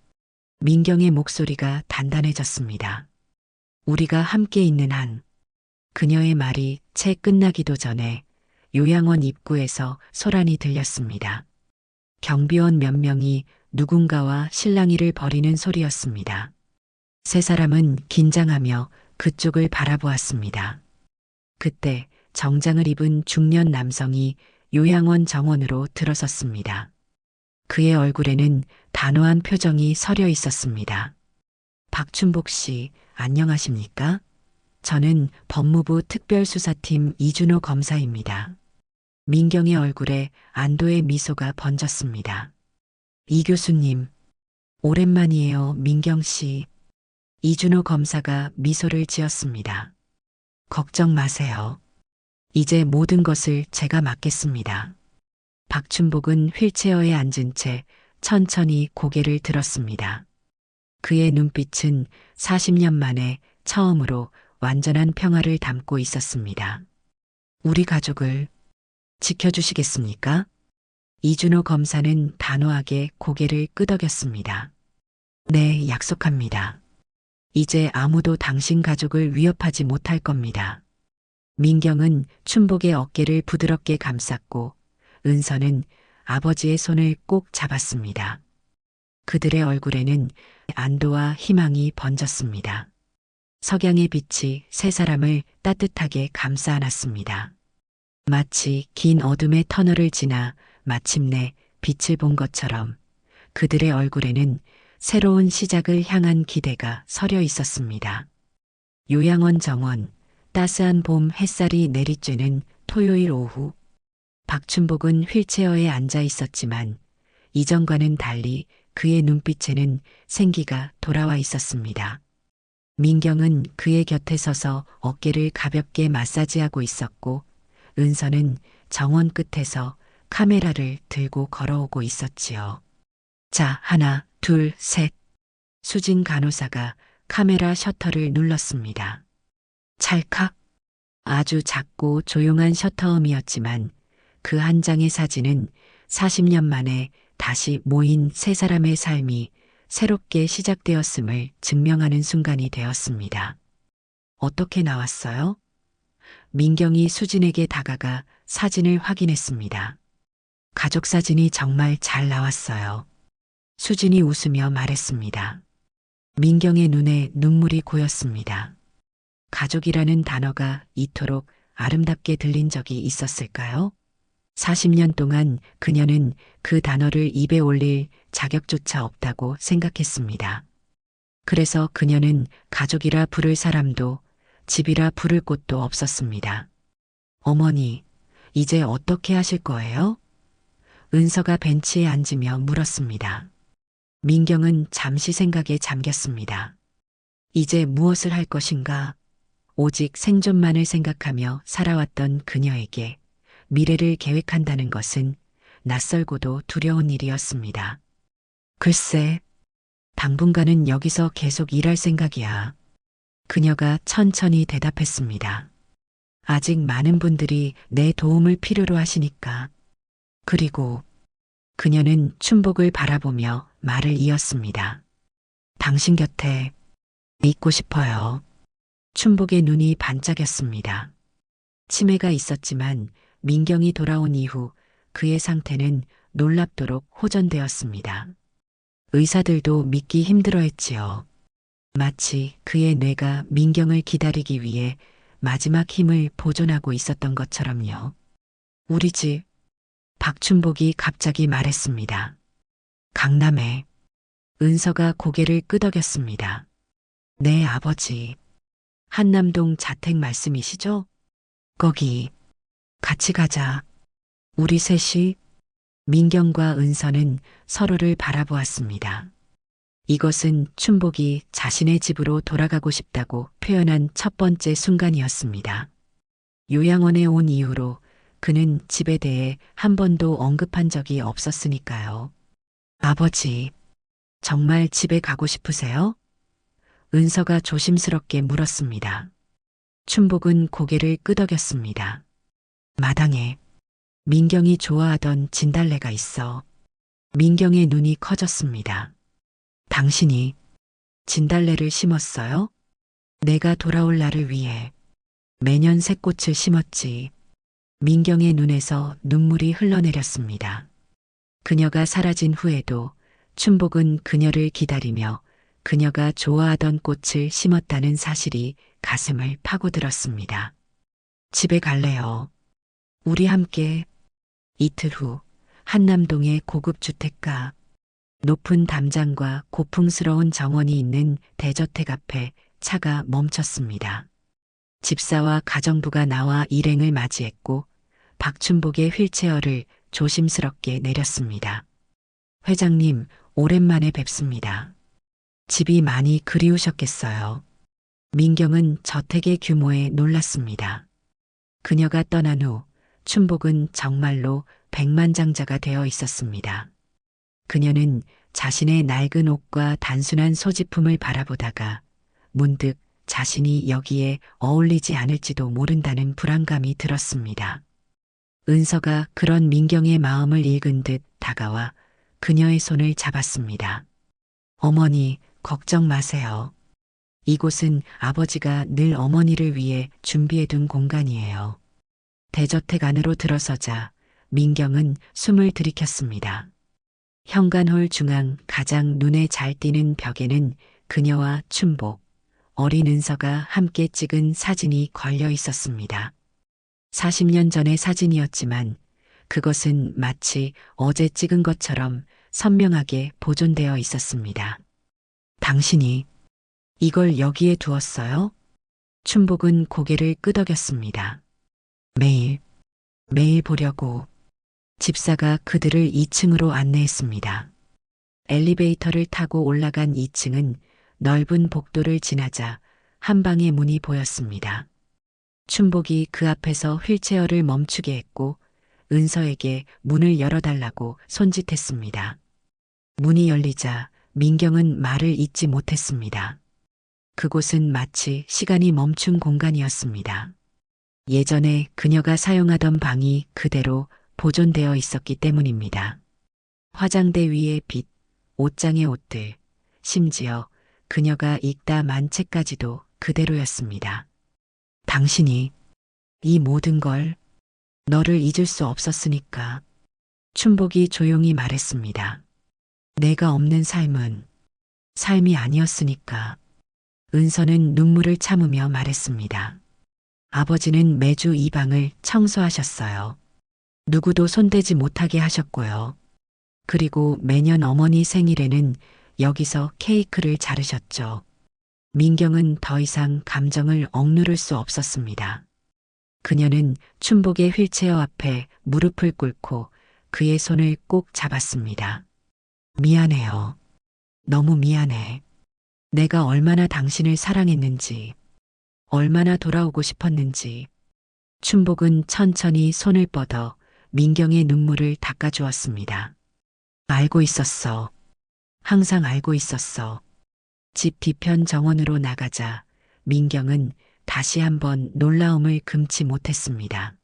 민경의 목소리가 단단해졌습니다. 우리가 함께 있는 한. 그녀의 말이 채 끝나기도 전에 요양원 입구에서 소란이 들렸습니다. 경비원 몇 명이 누군가와 실랑이를 벌이는 소리였습니다. 세 사람은 긴장하며 그쪽을 바라보았습니다. 그때 정장을 입은 중년 남성이 요양원 정원으로 들어섰습니다. 그의 얼굴에는 단호한 표정이 서려 있었습니다. 박춘복 씨, 안녕하십니까? 저는 법무부 특별수사팀 이준호 검사입니다. 민경의 얼굴에 안도의 미소가 번졌습니다. 이 교수님, 오랜만이에요, 민경 씨. 이준호 검사가 미소를 지었습니다. 걱정 마세요. 이제 모든 것을 제가 맡겠습니다. 박춘복은 휠체어에 앉은 채 천천히 고개를 들었습니다. 그의 눈빛은 40년 만에 처음으로 완전한 평화를 담고 있었습니다. 우리 가족을 지켜주시겠습니까? 이준호 검사는 단호하게 고개를 끄덕였습니다. 네, 약속합니다. 이제 아무도 당신 가족을 위협하지 못할 겁니다. 민경은 춘복의 어깨를 부드럽게 감쌌고 은서는 아버지의 손을 꼭 잡았습니다. 그들의 얼굴에는 안도와 희망이 번졌습니다. 석양의 빛이 세 사람을 따뜻하게 감싸 안았습니다. 마치 긴 어둠의 터널을 지나 마침내 빛을 본 것처럼 그들의 얼굴에는 새로운 시작을 향한 기대가 서려 있었습니다. 요양원 정원, 따스한 봄 햇살이 내리쬐는 토요일 오후. 박춘복은 휠체어에 앉아 있었지만 이전과는 달리 그의 눈빛에는 생기가 돌아와 있었습니다. 민경은 그의 곁에 서서 어깨를 가볍게 마사지하고 있었고 은서는 정원 끝에서 카메라를 들고 걸어오고 있었지요. 자, 하나, 둘, 셋. 수진 간호사가 카메라 셔터를 눌렀습니다. 찰칵. 아주 작고 조용한 셔터음이었지만 그 한 장의 사진은 40년 만에 다시 모인 세 사람의 삶이 새롭게 시작되었음을 증명하는 순간이 되었습니다. 어떻게 나왔어요? 민경이 수진에게 다가가 사진을 확인했습니다. 가족 사진이 정말 잘 나왔어요. 수진이 웃으며 말했습니다. 민경의 눈에 눈물이 고였습니다. 가족이라는 단어가 이토록 아름답게 들린 적이 있었을까요? 40년 동안 그녀는 그 단어를 입에 올릴 자격조차 없다고 생각했습니다. 그래서 그녀는 가족이라 부를 사람도 집이라 부를 곳도 없었습니다. 어머니, 이제 어떻게 하실 거예요? 은서가 벤치에 앉으며 물었습니다. 민경은 잠시 생각에 잠겼습니다. 이제 무엇을 할 것인가? 오직 생존만을 생각하며 살아왔던 그녀에게 미래를 계획한다는 것은 낯설고도 두려운 일이었습니다. 글쎄, 당분간은 여기서 계속 일할 생각이야. 그녀가 천천히 대답했습니다. 아직 많은 분들이 내 도움을 필요로 하시니까. 그리고 그녀는 춘복을 바라보며 말을 이었습니다. 당신 곁에 있고 싶어요. 춘복의 눈이 반짝였습니다. 치매가 있었지만 민경이 돌아온 이후 그의 상태는 놀랍도록 호전되었습니다. 의사들도 믿기 힘들어했지요. 마치 그의 뇌가 민경을 기다리기 위해 마지막 힘을 보존하고 있었던 것처럼요. 우리 집, 박춘복이 갑자기 말했습니다. 강남에. 은서가 고개를 끄덕였습니다. 네, 아버지. 한남동 자택 말씀이시죠? 거기 같이 가자. 우리 셋이. 민경과 은서는 서로를 바라보았습니다. 이것은 춘복이 자신의 집으로 돌아가고 싶다고 표현한 첫 번째 순간이었습니다. 요양원에 온 이후로 그는 집에 대해 한 번도 언급한 적이 없었으니까요. 아버지, 정말 집에 가고 싶으세요? 은서가 조심스럽게 물었습니다. 춘복은 고개를 끄덕였습니다. 마당에 민경이 좋아하던 진달래가 있어. 민경의 눈이 커졌습니다. 당신이 진달래를 심었어요? 내가 돌아올 날을 위해 매년 새 꽃을 심었지. 민경의 눈에서 눈물이 흘러내렸습니다. 그녀가 사라진 후에도 춘복은 그녀를 기다리며 그녀가 좋아하던 꽃을 심었다는 사실이 가슴을 파고들었습니다. 집에 갈래요. 우리 함께. 이틀 후 한남동의 고급 주택가, 높은 담장과 고풍스러운 정원이 있는 대저택 앞에 차가 멈췄습니다. 집사와 가정부가 나와 일행을 맞이했고 박춘복의 휠체어를 조심스럽게 내렸습니다. 회장님, 오랜만에 뵙습니다. 집이 많이 그리우셨겠어요. 민경은 저택의 규모에 놀랐습니다. 그녀가 떠난 후 춘복은 정말로 백만장자가 되어 있었습니다. 그녀는 자신의 낡은 옷과 단순한 소지품을 바라보다가 문득 자신이 여기에 어울리지 않을지도 모른다는 불안감이 들었습니다. 은서가 그런 민경의 마음을 읽은 듯 다가와 그녀의 손을 잡았습니다. 어머니, 걱정 마세요. 이곳은 아버지가 늘 어머니를 위해 준비해둔 공간이에요. 대저택 안으로 들어서자 민경은 숨을 들이켰습니다. 현관홀 중앙 가장 눈에 잘 띄는 벽에는 그녀와 춘복, 어린 은서가 함께 찍은 사진이 걸려 있었습니다. 40년 전의 사진이었지만 그것은 마치 어제 찍은 것처럼 선명하게 보존되어 있었습니다. 당신이 이걸 여기에 두었어요? 춘복은 고개를 끄덕였습니다. 매일 보려고. 집사가 그들을 2층으로 안내했습니다. 엘리베이터를 타고 올라간 2층은 넓은 복도를 지나자 한 방의 문이 보였습니다. 춘복이 그 앞에서 휠체어를 멈추게 했고 은서에게 문을 열어달라고 손짓했습니다. 문이 열리자 민경은 말을 잇지 못했습니다. 그곳은 마치 시간이 멈춘 공간이었습니다. 예전에 그녀가 사용하던 방이 그대로 보존되어 있었기 때문입니다. 화장대 위의 빛, 옷장의 옷들, 심지어 그녀가 읽다 만 책까지도 그대로였습니다. 당신이 이 모든 걸 너를 잊을 수 없었으니까. 춘복이 조용히 말했습니다. 내가 없는 삶은 삶이 아니었으니까. 은서는 눈물을 참으며 말했습니다. 아버지는 매주 이 방을 청소하셨어요. 누구도 손대지 못하게 하셨고요. 그리고 매년 어머니 생일에는 여기서 케이크를 자르셨죠. 민경은 더 이상 감정을 억누를 수 없었습니다. 그녀는 춘복의 휠체어 앞에 무릎을 꿇고 그의 손을 꼭 잡았습니다. 미안해요. 너무 미안해. 내가 얼마나 당신을 사랑했는지, 얼마나 돌아오고 싶었는지. 춘복은 천천히 손을 뻗어 민경의 눈물을 닦아주었습니다. 알고 있었어. 항상 알고 있었어. 집 뒤편 정원으로 나가자 민경은 다시 한번 놀라움을 금치 못했습니다.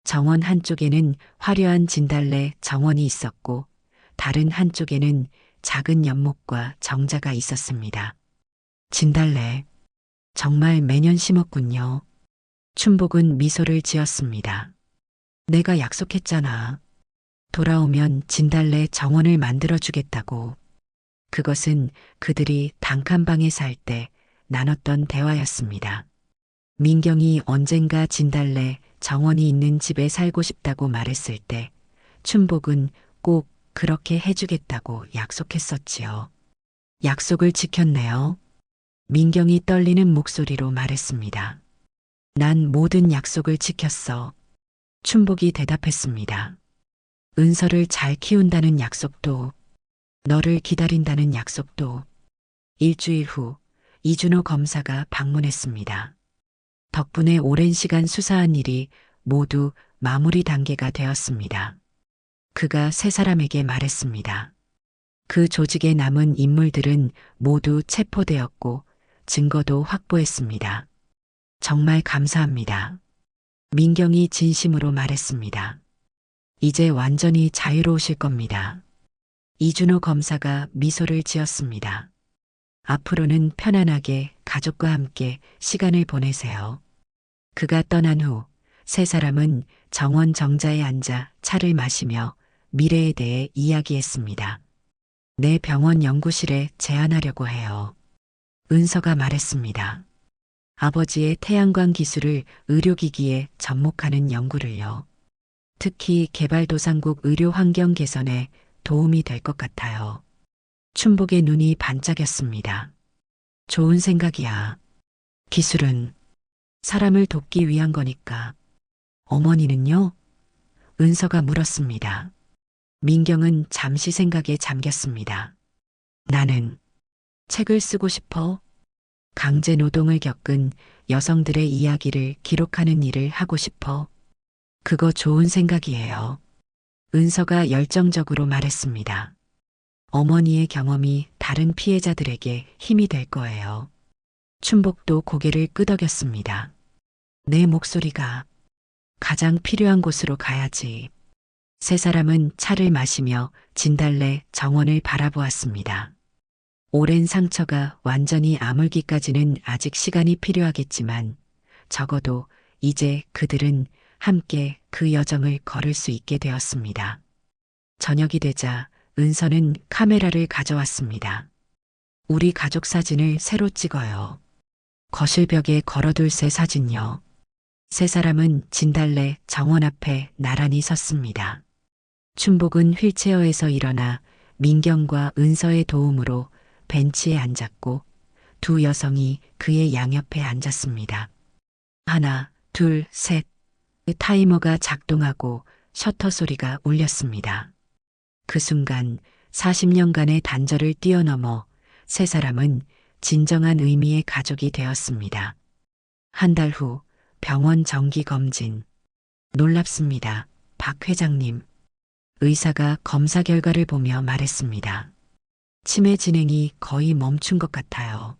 정원 한쪽에는 화려한 진달래 정원이 있었고 다른 한쪽에는 작은 연못과 정자가 있었습니다. 진달래, 정말 매년 심었군요. 춘복은 미소를 지었습니다. 내가 약속했잖아. 돌아오면 진달래 정원을 만들어주겠다고. 그것은 그들이 단칸방에 살 때 나눴던 대화였습니다. 민경이 언젠가 진달래 정원이 있는 집에 살고 싶다고 말했을 때 춘복은 꼭 그렇게 해주겠다고 약속했었지요. 약속을 지켰네요. 민경이 떨리는 목소리로 말했습니다. 난 모든 약속을 지켰어. 춘복이 대답했습니다. 은서를 잘 키운다는 약속도, 너를 기다린다는 약속도. 일주일 후 이준호 검사가 방문했습니다. 덕분에 오랜 시간 수사한 일이 모두 마무리 단계가 되었습니다. 그가 세 사람에게 말했습니다. 그 조직에 남은 인물들은 모두 체포되었고 증거도 확보했습니다. 정말 감사합니다. 민경이 진심으로 말했습니다. 이제 완전히 자유로우실 겁니다. 이준호 검사가 미소를 지었습니다. 앞으로는 편안하게 가족과 함께 시간을 보내세요. 그가 떠난 후 세 사람은 정원 정자에 앉아 차를 마시며 미래에 대해 이야기했습니다. 내 병원 연구실에 제안하려고 해요. 은서가 말했습니다. 아버지의 태양광 기술을 의료기기에 접목하는 연구를요. 특히 개발도상국 의료 환경 개선에 도움이 될 것 같아요. 춘복의 눈이 반짝였습니다. 좋은 생각이야. 기술은 사람을 돕기 위한 거니까. 어머니는요? 은서가 물었습니다. 민경은 잠시 생각에 잠겼습니다. 나는 책을 쓰고 싶어. 강제 노동을 겪은 여성들의 이야기를 기록하는 일을 하고 싶어. 그거 좋은 생각이에요. 은서가 열정적으로 말했습니다. 어머니의 경험이 다른 피해자들에게 힘이 될 거예요. 춘복도 고개를 끄덕였습니다. 내 목소리가 가장 필요한 곳으로 가야지. 세 사람은 차를 마시며 진달래 정원을 바라보았습니다. 오랜 상처가 완전히 아물기까지는 아직 시간이 필요하겠지만 적어도 이제 그들은 함께 그 여정을 걸을 수 있게 되었습니다. 저녁이 되자 은서는 카메라를 가져왔습니다. 우리 가족 사진을 새로 찍어요. 거실벽에 걸어둘 새 사진요. 세 사람은 진달래 정원 앞에 나란히 섰습니다. 춘복은 휠체어에서 일어나 민경과 은서의 도움으로 벤치에 앉았고 두 여성이 그의 양옆에 앉았습니다. 하나, 둘, 셋. 타이머가 작동하고 셔터 소리가 울렸습니다. 그 순간 40년간의 단절을 뛰어넘어 세 사람은 진정한 의미의 가족이 되었습니다. 한 달 후 병원 정기 검진. 놀랍습니다. 박 회장님. 의사가 검사 결과를 보며 말했습니다. 치매 진행이 거의 멈춘 것 같아요.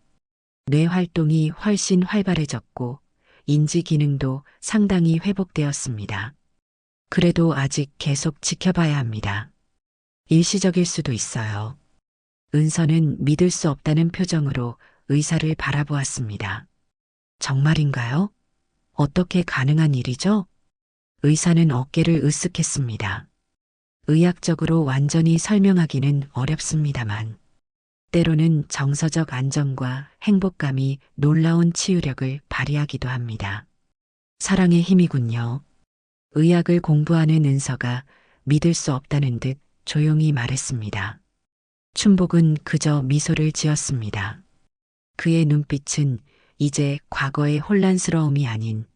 뇌 활동이 훨씬 활발해졌고 인지 기능도 상당히 회복되었습니다. 그래도 아직 계속 지켜봐야 합니다. 일시적일 수도 있어요. 은서는 믿을 수 없다는 표정으로 의사를 바라보았습니다. 정말인가요? 어떻게 가능한 일이죠? 의사는 어깨를 으쓱했습니다. 의학적으로 완전히 설명하기는 어렵습니다만, 때로는 정서적 안정과 행복감이 놀라운 치유력을 발휘하기도 합니다. 사랑의 힘이군요. 의학을 공부하는 은서가 믿을 수 없다는 듯 조용히 말했습니다. 춘복은 그저 미소를 지었습니다. 그의 눈빛은 이제 과거의 혼란스러움이 아닌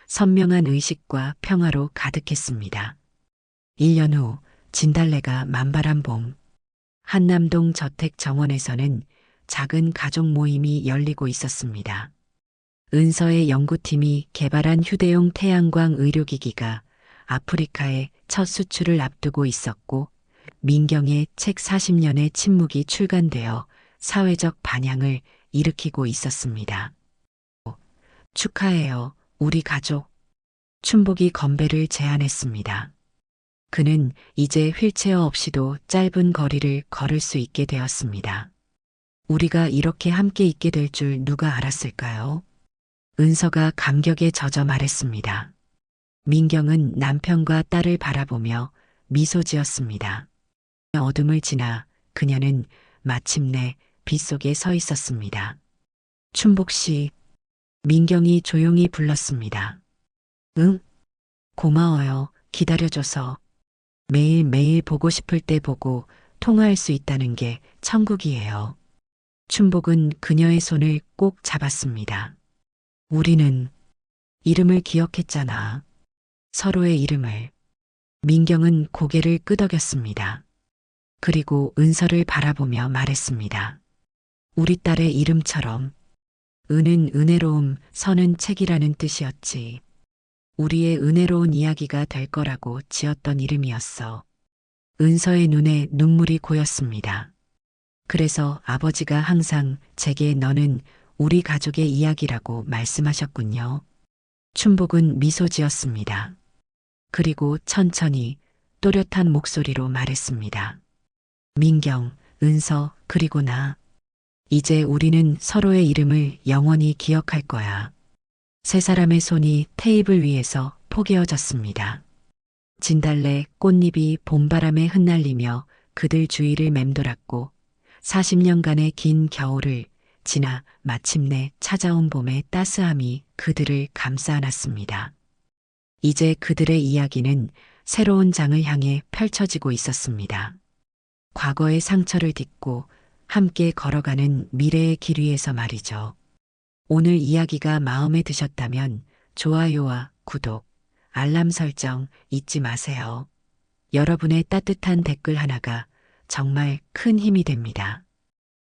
선명한 의식과 평화로 가득했습니다. 1년 후 진달래가 만발한 봄, 한남동 저택 정원에서는 작은 가족 모임이 열리고 있었습니다. 은서의 연구팀이 개발한 휴대용 태양광 의료기기가 아프리카에 첫 수출을 앞두고 있었고, 민경의 책 40년의 침묵이 출간되어 사회적 반향을 일으키고 있었습니다. 축하해요, 우리 가족. 춘복이 건배를 제안했습니다. 그는 이제 휠체어 없이도 짧은 거리를 걸을 수 있게 되었습니다. 우리가 이렇게 함께 있게 될 줄 누가 알았을까요? 은서가 감격에 젖어 말했습니다. 민경은 남편과 딸을 바라보며 미소 지었습니다. 어둠을 지나 그녀는 마침내 빛 속에 서 있었습니다. 춘복 씨, 민경이 조용히 불렀습니다. 응? 고마워요. 기다려줘서. 매일매일 보고 싶을 때 보고 통화할 수 있다는 게 천국이에요. 춘복은 그녀의 손을 꼭 잡았습니다. 우리는 이름을 기억했잖아. 서로의 이름을. 민경은 고개를 끄덕였습니다. 그리고 은서를 바라보며 말했습니다. 우리 딸의 이름처럼. 은은 은혜로움, 선은 책이라는 뜻이었지. 우리의 은혜로운 이야기가 될 거라고 지었던 이름이었어. 은서의 눈에 눈물이 고였습니다. 그래서 아버지가 항상 제게 너는 우리 가족의 이야기라고 말씀하셨군요. 춘복은 미소 지었습니다. 그리고 천천히 또렷한 목소리로 말했습니다. 민경, 은서, 그리고 나. 이제 우리는 서로의 이름을 영원히 기억할 거야. 세 사람의 손이 테이블 위에서 포개어졌습니다. 진달래 꽃잎이 봄바람에 흩날리며 그들 주위를 맴돌았고 40년간의 긴 겨울을 지나 마침내 찾아온 봄의 따스함이 그들을 감싸 안았습니다. 이제 그들의 이야기는 새로운 장을 향해 펼쳐지고 있었습니다. 과거의 상처를 딛고 함께 걸어가는 미래의 길 위에서 말이죠. 오늘 이야기가 마음에 드셨다면 좋아요와 구독, 알람 설정 잊지 마세요. 여러분의 따뜻한 댓글 하나가 정말 큰 힘이 됩니다.